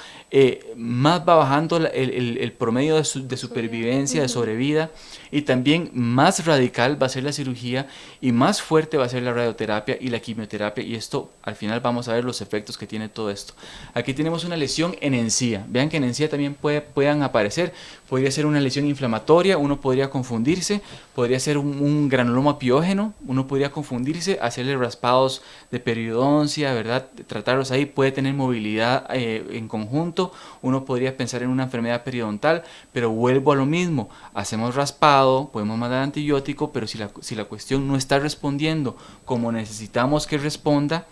más va bajando el promedio de supervivencia, de sobrevida, y también más radical va a ser la cirugía y más fuerte va a ser la radioterapia y la quimioterapia, y esto al final vamos a ver los efectos que tiene todo esto. Aquí tenemos una lesión en encía, vean que en encía también puedan aparecer, podría ser una lesión inflamatoria, uno podría confundirse, podría ser un granuloma piógeno, uno podría confundirse, hacerle raspados de periodoncia, ¿verdad? Tratarlos ahí, puede tener movilidad en conjunto, uno podría pensar en una enfermedad periodontal, pero vuelvo a lo mismo, hacemos raspado, podemos mandar antibiótico, pero si la cuestión no está respondiendo como necesitamos que responda,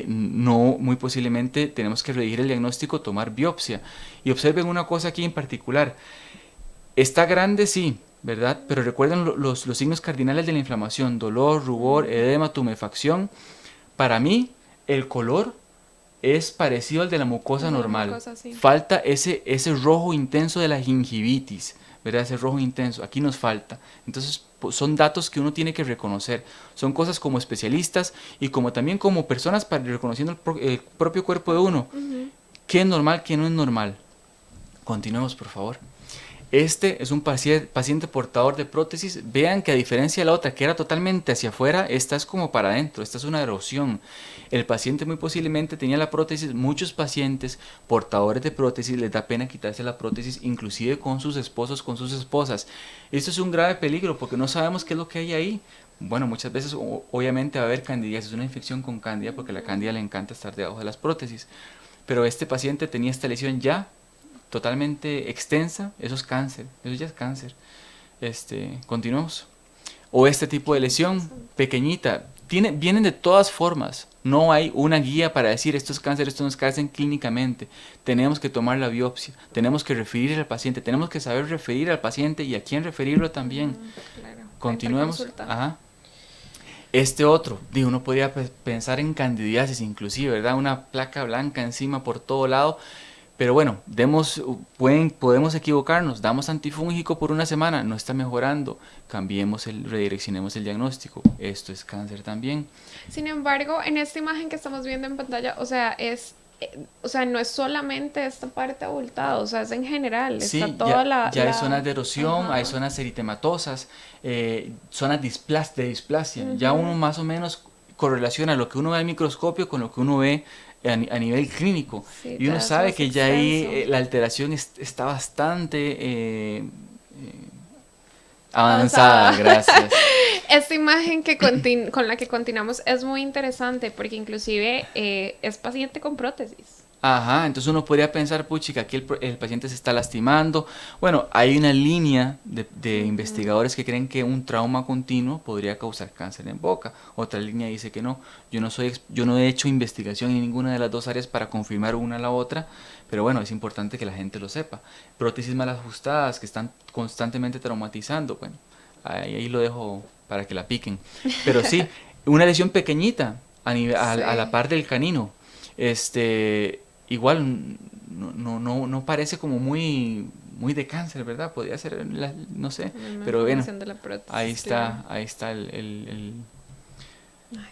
no, muy posiblemente tenemos que redirigir el diagnóstico, tomar biopsia. Y observen una cosa aquí en particular, está grande sí, ¿verdad? Pero recuerden los signos cardinales de la inflamación, dolor, rubor, edema, tumefacción. Para mí, el color es parecido al de la mucosa normal. Mucosa, sí. Falta ese rojo intenso de la gingivitis, ¿verdad? Ese rojo intenso, aquí nos falta. Entonces, son datos que uno tiene que reconocer. Son cosas como especialistas y como también como personas para reconociendo el propio cuerpo de uno. ¿Qué es normal, qué no es normal? Continuemos, por favor. Este es un paciente portador de prótesis. Vean que a diferencia de la otra, que era totalmente hacia afuera, esta es como para adentro, esta es una erosión. El paciente muy posiblemente tenía la prótesis. Muchos pacientes portadores de prótesis les da pena quitarse la prótesis, inclusive con sus esposos, con sus esposas. Esto es un grave peligro porque no sabemos qué es lo que hay ahí. Bueno, muchas veces obviamente va a haber candidiasis, una infección con cándida, porque a la cándida le encanta estar debajo de las prótesis. Pero este paciente tenía esta lesión ya totalmente extensa, eso es cáncer, eso ya es cáncer. Continuamos. O este tipo de lesión pequeñita, vienen de todas formas, no hay una guía para decir esto es cáncer, esto no es cáncer clínicamente. Tenemos que tomar la biopsia, tenemos que referir al paciente, tenemos que saber referir al paciente y a quién referirlo también. Claro. Continuemos. Ajá. Este otro, uno podría pensar en candidiasis inclusive, ¿verdad? Una placa blanca encima por todo lado. Pero bueno, podemos equivocarnos, damos antifúngico por una semana, no está mejorando, redireccionemos el diagnóstico, esto es cáncer también. Sin embargo, en esta imagen que estamos viendo en pantalla, o sea, no es solamente esta parte abultada, o sea, es en general, sí, está toda ya hay zonas de erosión, Ajá. hay zonas eritematosas, zonas de displasia, ya uno más o menos correlaciona lo que uno ve al microscopio con lo que uno ve a nivel clínico, Sí, y uno ya sabe es que más ya ahí extenso. la alteración está bastante avanzada, gracias. Esta imagen con la que continuamos es muy interesante porque inclusive es paciente con prótesis. Ajá, entonces uno podría pensar, puchica, aquí el paciente se está lastimando. Bueno, hay una línea de investigadores que creen que un trauma continuo podría causar cáncer en boca. Otra línea dice que no. Yo no he hecho investigación en ninguna de las dos áreas para confirmar una a la otra, pero bueno, es importante que la gente lo sepa. Prótesis mal ajustadas que están constantemente traumatizando, bueno, ahí lo dejo para que la piquen. Pero sí, una lesión pequeñita a la par del canino. Igual no parece como muy de cáncer, ¿verdad? Podría ser, no sé, pero bueno, ahí está Ay,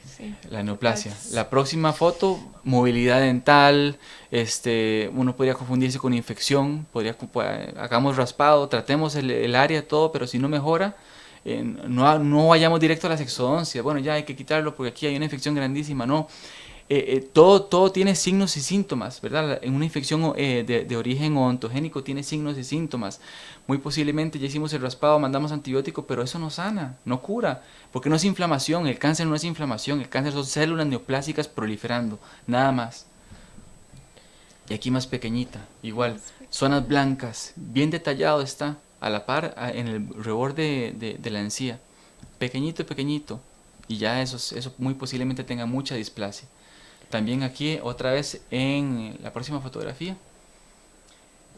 sí. la neoplasia. La próxima foto, movilidad dental, uno podría confundirse con infección, hagamos raspado, tratemos el área, todo, pero si no mejora, no vayamos directo a la exodoncia, bueno, ya hay que quitarlo porque aquí hay una infección grandísima, no. Todo tiene signos y síntomas, ¿verdad? En una infección de origen ontogénico tiene signos y síntomas. Muy posiblemente ya hicimos el raspado, mandamos antibiótico, pero eso no sana, no cura, porque no es inflamación, el cáncer no es inflamación, el cáncer son células neoplásicas proliferando, nada más. y aquí más pequeñita, igual, zonas blancas, bien detallado está, a la par, en el reborde de la encía, pequeñito, pequeñito, y ya eso muy posiblemente tenga mucha displasia. También aquí, otra vez, en la próxima fotografía,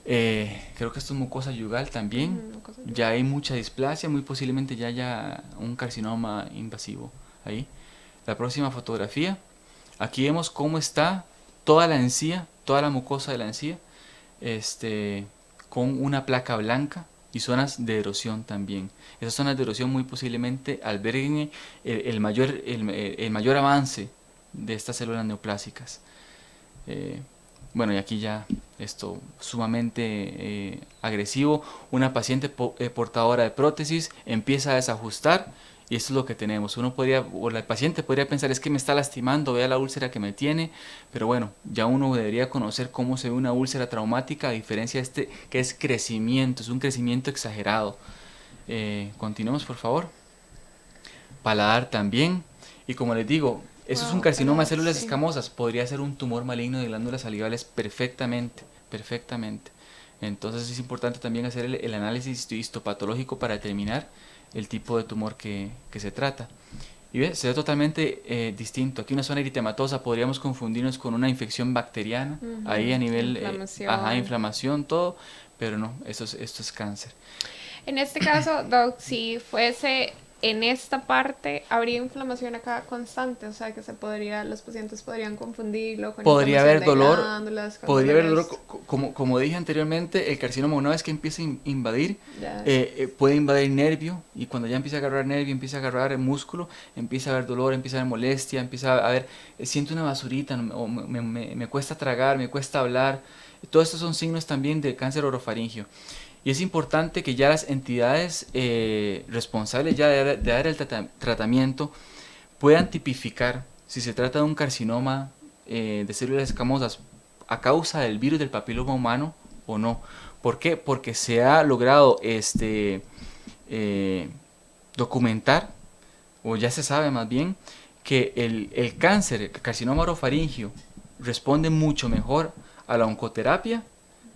creo que esto es mucosa yugal también, ya hay mucha displasia, muy posiblemente ya haya un carcinoma invasivo ahí. La próxima fotografía, aquí vemos cómo está toda la encía, toda la mucosa de la encía, con una placa blanca y zonas de erosión también. Esas zonas de erosión muy posiblemente alberguen el mayor avance de estas células neoplásicas. Bueno, y aquí ya esto sumamente agresivo. Una paciente portadora de prótesis empieza a desajustar y esto es lo que tenemos. O la paciente podría pensar, es que me está lastimando, vea la úlcera que me tiene, pero bueno, ya uno debería conocer cómo se ve una úlcera traumática, a diferencia de que es crecimiento, es un crecimiento exagerado. Continuemos, por favor. Paladar también, y como les digo, eso es un carcinoma de células escamosas, podría ser un tumor maligno de glándulas salivales perfectamente. Entonces es importante también hacer el análisis histopatológico para determinar el tipo de tumor que se trata. Y ve, se ve totalmente distinto. Aquí una zona eritematosa, podríamos confundirnos con una infección bacteriana, ahí a nivel inflamación, todo, pero no, esto es cáncer. En este caso, Doc, si fuese en esta parte, habría inflamación acá constante, o sea que los pacientes podrían confundirlo con podría haber dolor, glándulas, podría haber dolor, como dije anteriormente, el carcinoma una vez que empieza a invadir, puede invadir nervio, y cuando ya empieza a agarrar nervio, empieza a agarrar el músculo, empieza a haber dolor, empieza a haber molestia, empieza a haber, siento una basurita, o me cuesta tragar, me cuesta hablar. Todos estos son signos también de cáncer orofaringio. Y es importante que ya las entidades responsables ya de dar el tratamiento puedan tipificar si se trata de un carcinoma de células escamosas a causa del virus del papiloma humano o no. ¿Por qué? Porque se ha logrado documentar, o ya se sabe más bien, que el cáncer, el carcinoma orofaringio, responde mucho mejor a la oncoterapia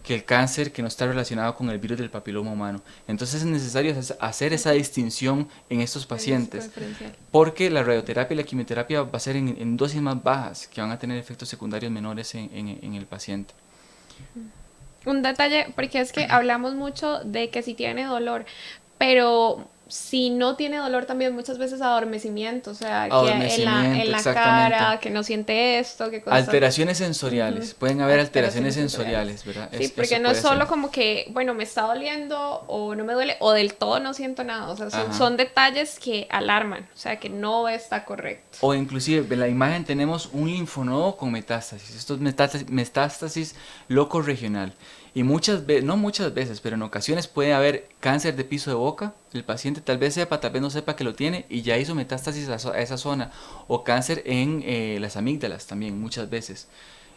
que el cáncer que no está relacionado con el virus del papiloma humano. Entonces es necesario hacer esa distinción en estos pacientes, porque la radioterapia y la quimioterapia va a ser en dosis más bajas, que van a tener efectos secundarios menores en el paciente. Un detalle, porque es que hablamos mucho de que si tiene dolor, pero si no tiene dolor también muchas veces adormecimiento, o sea, que en la cara, que no siente esto, que cosas. Alteraciones sensoriales, pueden haber alteraciones sensoriales, ¿verdad? Sí, porque no es solo como que, bueno, me está doliendo o no me duele o del todo no siento nada, o sea, son detalles que alarman, o sea, que no está correcto. O inclusive en la imagen tenemos un linfonodo con metástasis, esto es metástasis locorregional. Y no muchas veces, pero en ocasiones puede haber cáncer de piso de boca, el paciente tal vez sepa, tal vez no sepa que lo tiene y ya hizo metástasis a esa zona, o cáncer en las amígdalas también muchas veces,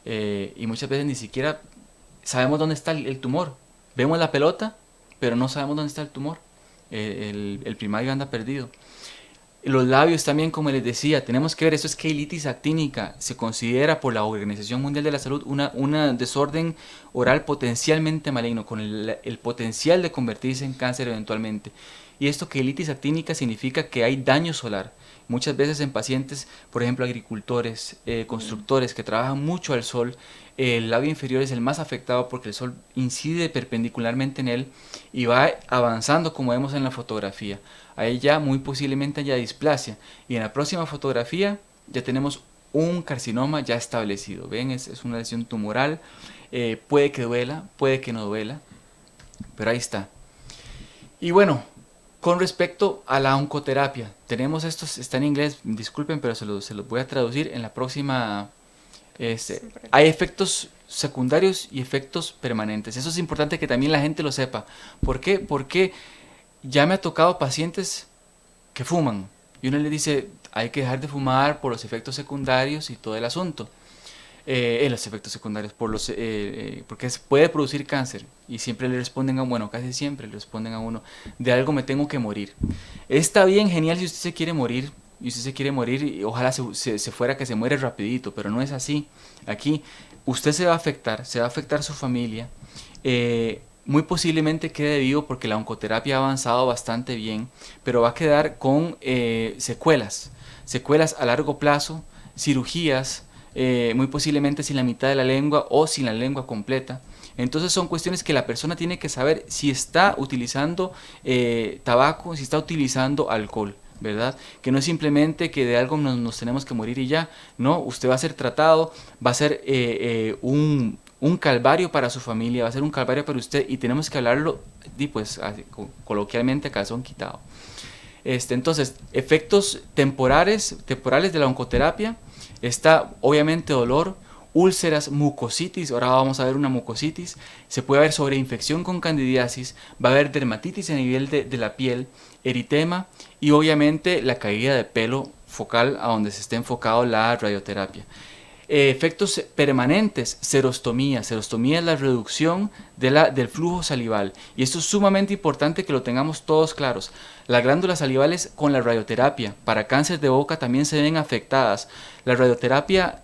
y muchas veces ni siquiera sabemos dónde está el tumor, vemos la pelota, pero no sabemos dónde está el tumor, el primario anda perdido. Los labios también, como les decía, tenemos que ver, esto es queilitis actínica, se considera por la Organización Mundial de la Salud una desorden oral potencialmente maligno, con el potencial de convertirse en cáncer eventualmente. Y esto, queilitis actínica, significa que hay daño solar. Muchas veces en pacientes, por ejemplo, agricultores, constructores que trabajan mucho al sol, el labio inferior es el más afectado porque el sol incide perpendicularmente en él y va avanzando como vemos en la fotografía. Ahí ya muy posiblemente haya displasia. Y en la próxima fotografía ya tenemos un carcinoma ya establecido. ¿Ven? Es una lesión tumoral. Puede que duela, puede que no duela, pero ahí está. Y bueno, con respecto a la oncoterapia, tenemos estos, está en inglés, disculpen, pero se los voy a traducir en la próxima. Hay efectos secundarios y efectos permanentes. Eso es importante que también la gente lo sepa. ¿Por qué? Porque ya me ha tocado pacientes que fuman y uno le dice hay que dejar de fumar por los efectos secundarios y todo el asunto. Los efectos secundarios porque puede producir cáncer y siempre le responden casi siempre le responden a uno, de algo me tengo que morir. Está bien, genial si usted se quiere morir y ojalá se fuera que se muere rapidito, pero no es así. Aquí usted se va a afectar su familia, muy posiblemente quede vivo porque la oncoterapia ha avanzado bastante bien, pero va a quedar con secuelas a largo plazo, cirugías, muy posiblemente sin la mitad de la lengua o sin la lengua completa. Entonces son cuestiones que la persona tiene que saber si está utilizando tabaco, si está utilizando alcohol, ¿verdad? Que no es simplemente que de algo nos tenemos que morir y ya, no, usted va a ser tratado, va a ser un calvario para su familia, va a ser un calvario para usted y tenemos que hablarlo, pues, coloquialmente a calzón quitado. Entonces, efectos temporales de la oncoterapia, está obviamente dolor, úlceras, mucositis, ahora vamos a ver una mucositis, se puede haber sobreinfección con candidiasis, va a haber dermatitis a nivel de la piel, eritema y obviamente la caída de pelo focal a donde se esté enfocado la radioterapia. Efectos permanentes, serostomía. Serostomía es la reducción del flujo salival. Y esto es sumamente importante que lo tengamos todos claros. Las glándulas salivales con la radioterapia para cáncer de boca también se ven afectadas. La radioterapia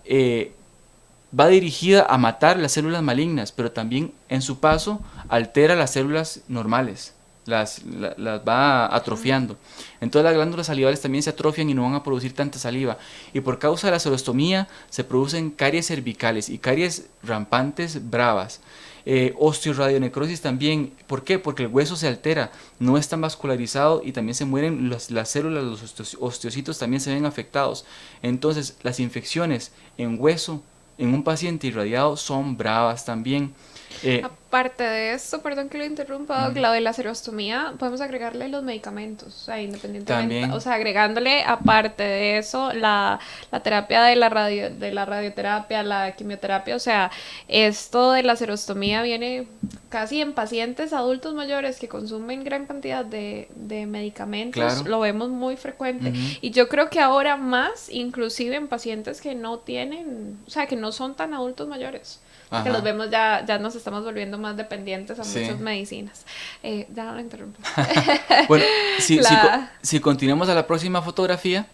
va dirigida a matar las células malignas, pero también en su paso altera las células normales. Las va atrofiando. Entonces las glándulas salivales también se atrofian y no van a producir tanta saliva. Y por causa de la serostomía se producen caries cervicales y caries rampantes bravas. Osteoradionecrosis también. ¿Por qué? Porque el hueso se altera, no está vascularizado y también se mueren las células, los osteocitos también se ven afectados. Entonces las infecciones en hueso en un paciente irradiado son bravas también. Aparte de esto, perdón que lo interrumpa, la de la serostomía, podemos agregarle los medicamentos, o sea, independientemente, también. O sea, agregándole aparte de eso la terapia de la radioterapia, la quimioterapia, o sea, esto de la serostomía viene casi en pacientes adultos mayores que consumen gran cantidad de medicamentos, claro. Lo vemos muy frecuente, y yo creo que ahora más, inclusive en pacientes que no tienen, o sea, que no son tan adultos mayores. Ajá. Que los vemos ya nos estamos volviendo más dependientes a muchas medicinas. Ya no lo interrumpo. Bueno, si continuamos a la próxima fotografía,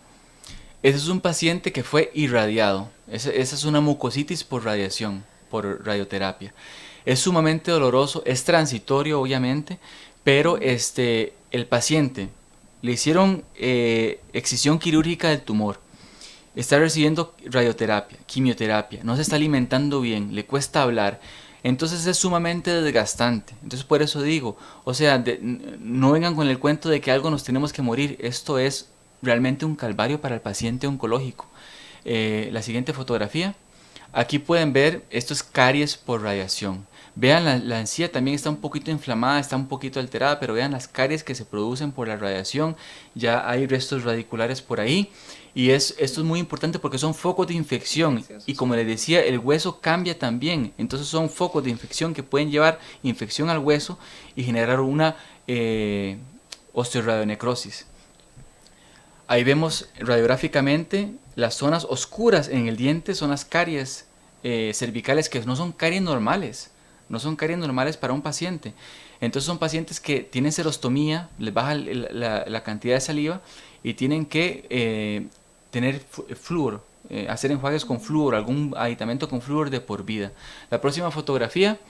ese es un paciente que fue irradiado. Esa es una mucositis por radiación, por radioterapia. Es sumamente doloroso, es transitorio obviamente, pero el paciente le hicieron excisión quirúrgica del tumor. Está recibiendo radioterapia, quimioterapia, no se está alimentando bien, le cuesta hablar, entonces es sumamente desgastante. Entonces por eso digo, o sea, no vengan con el cuento de que algo nos tenemos que morir, esto es realmente un calvario para el paciente oncológico. La siguiente fotografía, aquí pueden ver, esto es caries por radiación. Vean, la encía también está un poquito inflamada, está un poquito alterada, pero vean las caries que se producen por la radiación, ya hay restos radiculares por ahí. Y esto es muy importante porque son focos de infección y como les decía, el hueso cambia también. Entonces son focos de infección que pueden llevar infección al hueso y generar una osteoradionecrosis. Ahí vemos radiográficamente las zonas oscuras en el diente, son las caries cervicales que no son caries normales. No son caries normales para un paciente. Entonces son pacientes que tienen serostomía, les baja la cantidad de saliva y tienen que tener flúor, hacer enjuagues con flúor, algún aditamento con flúor de por vida. La próxima fotografía,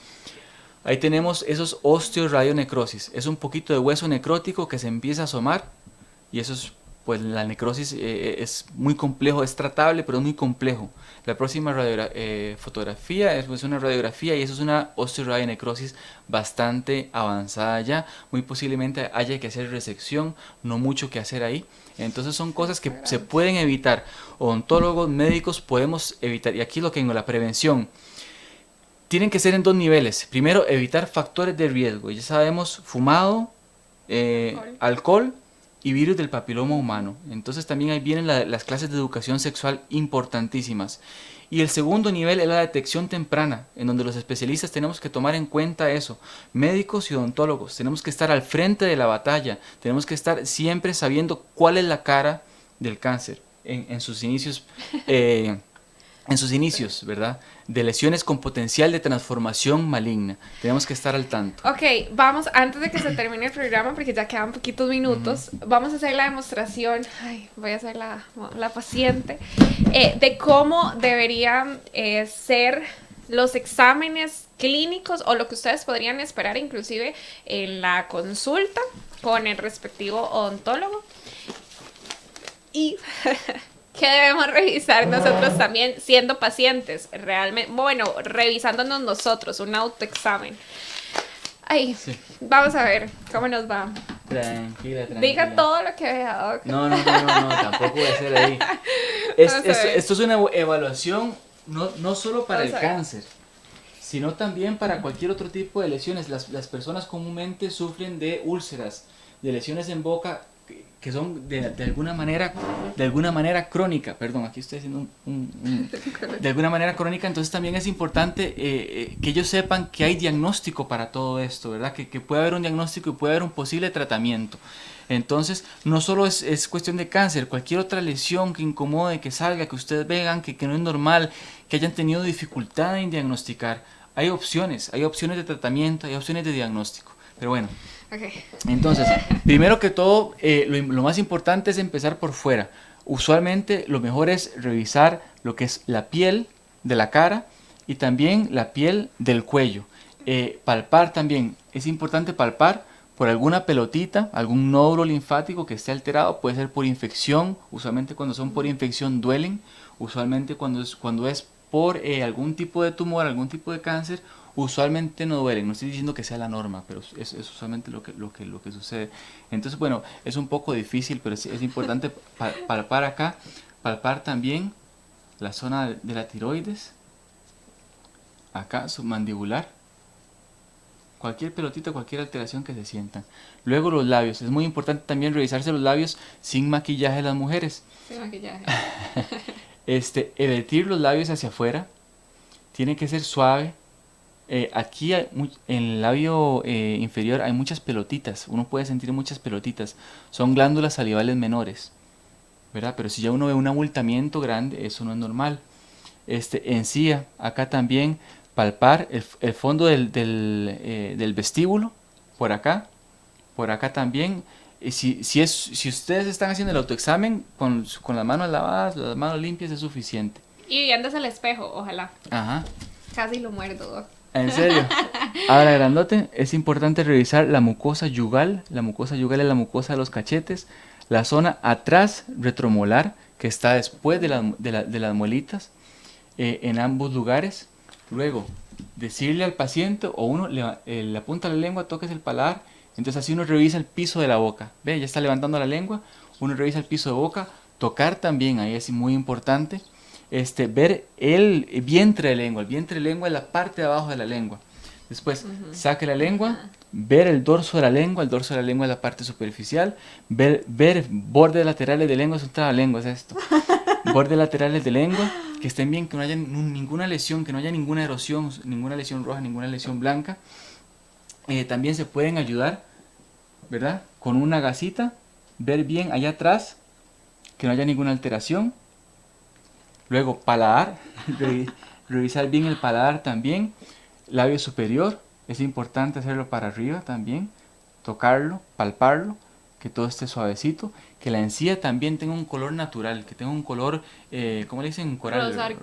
ahí tenemos esos osteoradionecrosis. Es un poquito de hueso necrótico que se empieza a asomar y eso es, pues la necrosis es muy complejo, es tratable, pero es muy complejo. La próxima fotografía es una radiografía y eso es una osteoradionecrosis bastante avanzada ya. Muy posiblemente haya que hacer resección, no mucho que hacer ahí. Entonces son cosas que se pueden evitar. Odontólogos, médicos podemos evitar. Y aquí lo que tengo, la prevención. Tienen que ser en dos niveles. Primero, evitar factores de riesgo. Ya sabemos, fumado, alcohol y virus del papiloma humano. Entonces también ahí vienen las clases de educación sexual importantísimas. Y el segundo nivel es la detección temprana, en donde los especialistas tenemos que tomar en cuenta eso. Médicos y odontólogos, tenemos que estar al frente de la batalla, tenemos que estar siempre sabiendo cuál es la cara del cáncer en sus inicios, ¿verdad? De lesiones con potencial de transformación maligna. Tenemos que estar al tanto. Ok, vamos, antes de que se termine el programa, porque ya quedan poquitos minutos, vamos a hacer la demostración, voy a ser la paciente, de cómo debería ser los exámenes clínicos o lo que ustedes podrían esperar inclusive en la consulta con el respectivo odontólogo. Y ¿qué debemos revisar nosotros también siendo pacientes? Realmente, bueno, revisándonos nosotros, un autoexamen. Ay, sí. Vamos a ver cómo nos va. Tranquila. Diga todo lo que vea, Doc. No, tampoco voy a hacer ahí. Esto es una evaluación no solo para el cáncer, sino también para cualquier otro tipo de lesiones. Las personas comúnmente sufren de úlceras, de lesiones en boca que son de alguna manera crónica, perdón, aquí estoy haciendo de alguna manera crónica. Entonces también es importante que ellos sepan que hay diagnóstico para todo esto, ¿verdad? Que puede haber un diagnóstico y puede haber un posible tratamiento. Entonces no solo es cuestión de cáncer, cualquier otra lesión que incomode, que salga, que ustedes vean que no es normal, que hayan tenido dificultad en diagnosticar, hay opciones de tratamiento, hay opciones de diagnóstico, pero bueno. Okay. Entonces, primero que todo, lo más importante es empezar por fuera. Usualmente lo mejor es revisar lo que es la piel de la cara y también la piel del cuello. Palpar también, es importante palpar por alguna pelotita, algún nódulo linfático que esté alterado, puede ser por infección. Usualmente cuando son por infección duelen, usualmente cuando es por algún tipo de tumor, algún tipo de cáncer, usualmente no duelen. No estoy diciendo que sea la norma, pero es usualmente lo que sucede. Entonces, bueno, es un poco difícil, pero es importante palpar acá, palpar también la zona de la tiroides, acá submandibular, cualquier pelotita, cualquier alteración que se sientan. Luego los labios, es muy importante también revisarse los labios sin maquillaje de las mujeres. Sin maquillaje. Vertir los labios hacia afuera, tiene que ser suave. Aquí en el labio inferior hay muchas pelotitas, uno puede sentir muchas pelotitas, son glándulas salivales menores, ¿verdad? Pero si ya uno ve un abultamiento grande, eso no es normal. Encía, acá también palpar el fondo del vestíbulo, por acá también. Si ustedes están haciendo el autoexamen con las manos lavadas, las manos limpias, es suficiente. Y viéndose al espejo, ojalá. Ajá. Casi lo muerdo. ¿En serio? Ahora, grandote, es importante revisar la mucosa yugal. La mucosa yugal es la mucosa de los cachetes, la zona atrás retromolar, que está después de las muelitas, en ambos lugares. Luego, decirle al paciente, o uno le apunta la lengua, toques el paladar. Entonces así uno revisa el piso de la boca. ¿Ve? Ya está levantando la lengua. Uno revisa el piso de boca. Tocar también, ahí es muy importante. Ver el vientre de lengua. El vientre de lengua es la parte de abajo de la lengua. Después, saque la lengua. Ver el dorso de la lengua. El dorso de la lengua es la parte superficial. Ver bordes laterales de lengua. Es un trabalengua, es esto. Bordes laterales de lengua. Que estén bien, que no haya ninguna lesión, que no haya ninguna erosión, ninguna lesión roja, ninguna lesión blanca. También se pueden ayudar, ¿verdad? Con una gasita, ver bien allá atrás, que no haya ninguna alteración. Luego paladar, revisar bien el paladar también. Labio superior, es importante hacerlo para arriba también, tocarlo, palparlo, que todo esté suavecito. Que la encía también tenga un color natural, que tenga un color, ¿cómo le dicen? Coral. Rosar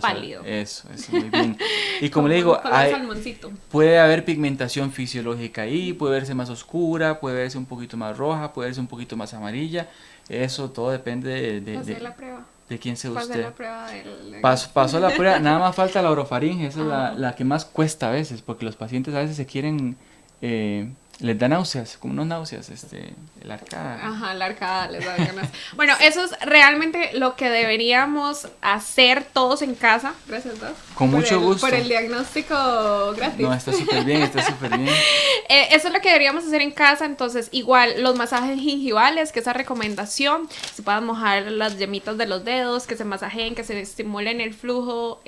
pálido. Eso, muy bien. Y como le digo, puede haber pigmentación fisiológica ahí, puede verse más oscura, puede verse un poquito más roja, puede verse un poquito más amarilla. Eso todo depende de quién sea usted. La prueba Pasó la prueba, nada más falta la orofaringe, esa es la que más cuesta a veces, porque los pacientes a veces se quieren... les da náuseas, como no náuseas, la arcada. Ajá, la arcada les da ganas. Bueno, eso es realmente lo que deberíamos hacer todos en casa. Gracias, Doc. Con mucho gusto. Por el diagnóstico gratis. No, está súper bien, eso es lo que deberíamos hacer en casa. Entonces, igual, los masajes gingivales, que esa recomendación, se puedan mojar las yemitas de los dedos, que se masajeen, que se estimulen el flujo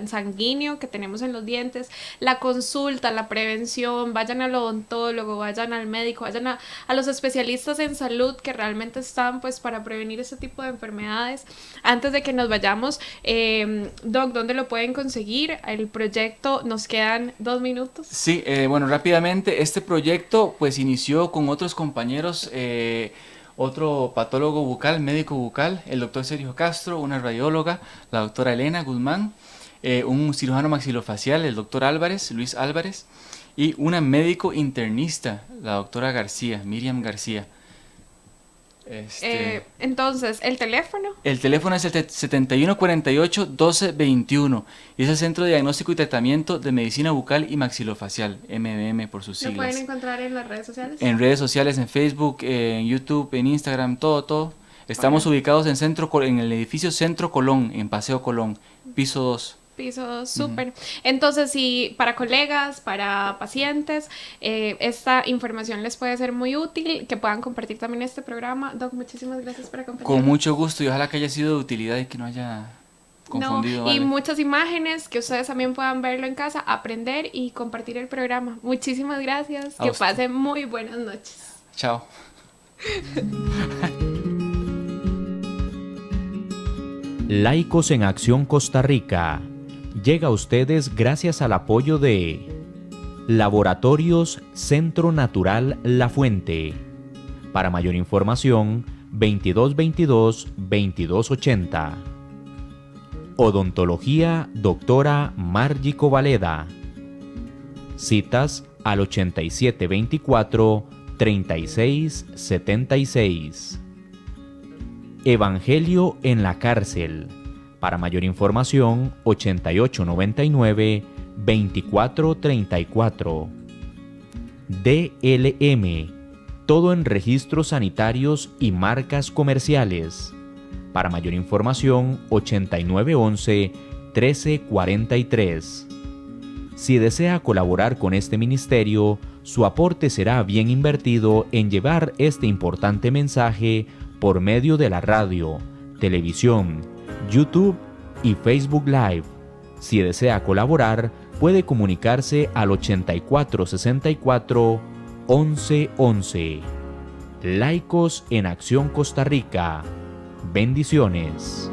sanguíneo que tenemos en los dientes. La consulta, la prevención, vayan al odontólogo, vayan al médico, vayan a los especialistas en salud que realmente están pues para prevenir este tipo de enfermedades. Antes de que nos vayamos, Doc, ¿dónde lo pueden conseguir? El proyecto, nos quedan 2 minutos. Sí, bueno, rápidamente, este proyecto pues inició con otros compañeros, otro patólogo bucal, médico bucal, el doctor Sergio Castro, una radióloga, la doctora Elena Guzmán. un cirujano maxilofacial, el doctor Álvarez, Luis Álvarez, y una médico internista, la doctora García, Miriam García. Entonces, ¿el teléfono? El teléfono es el 7148-1221 y es el Centro de Diagnóstico y Tratamiento de Medicina Bucal y Maxilofacial, MBM por sus siglas. ¿Lo pueden encontrar en las redes sociales? En redes sociales, en Facebook, en YouTube, en Instagram, todo. Estamos ubicados en el edificio Centro Colón, en Paseo Colón, piso 2. Piso súper. Entonces, si para colegas, para pacientes, esta información les puede ser muy útil, que puedan compartir también este programa. Doc, muchísimas gracias por acompañarnos. Con mucho gusto y ojalá que haya sido de utilidad y que no haya confundido. Y muchas imágenes, que ustedes también puedan verlo en casa, aprender y compartir el programa. Muchísimas gracias. Que pasen muy buenas noches. Chao. Laicos en Acción Costa Rica llega a ustedes gracias al apoyo de Laboratorios Centro Natural La Fuente. Para mayor información, 2222-2280. Odontología Doctora Margie Covaleda. Citas al 8724-3676. Evangelio en la Cárcel. Para mayor información, 8899-2434. DLM. Todo en registros sanitarios y marcas comerciales. Para mayor información, 8911-1343. Si desea colaborar con este ministerio, su aporte será bien invertido en llevar este importante mensaje por medio de la radio, televisión, YouTube y Facebook Live. Si desea colaborar, puede comunicarse al 8464-1111. Laicos en Acción Costa Rica. Bendiciones.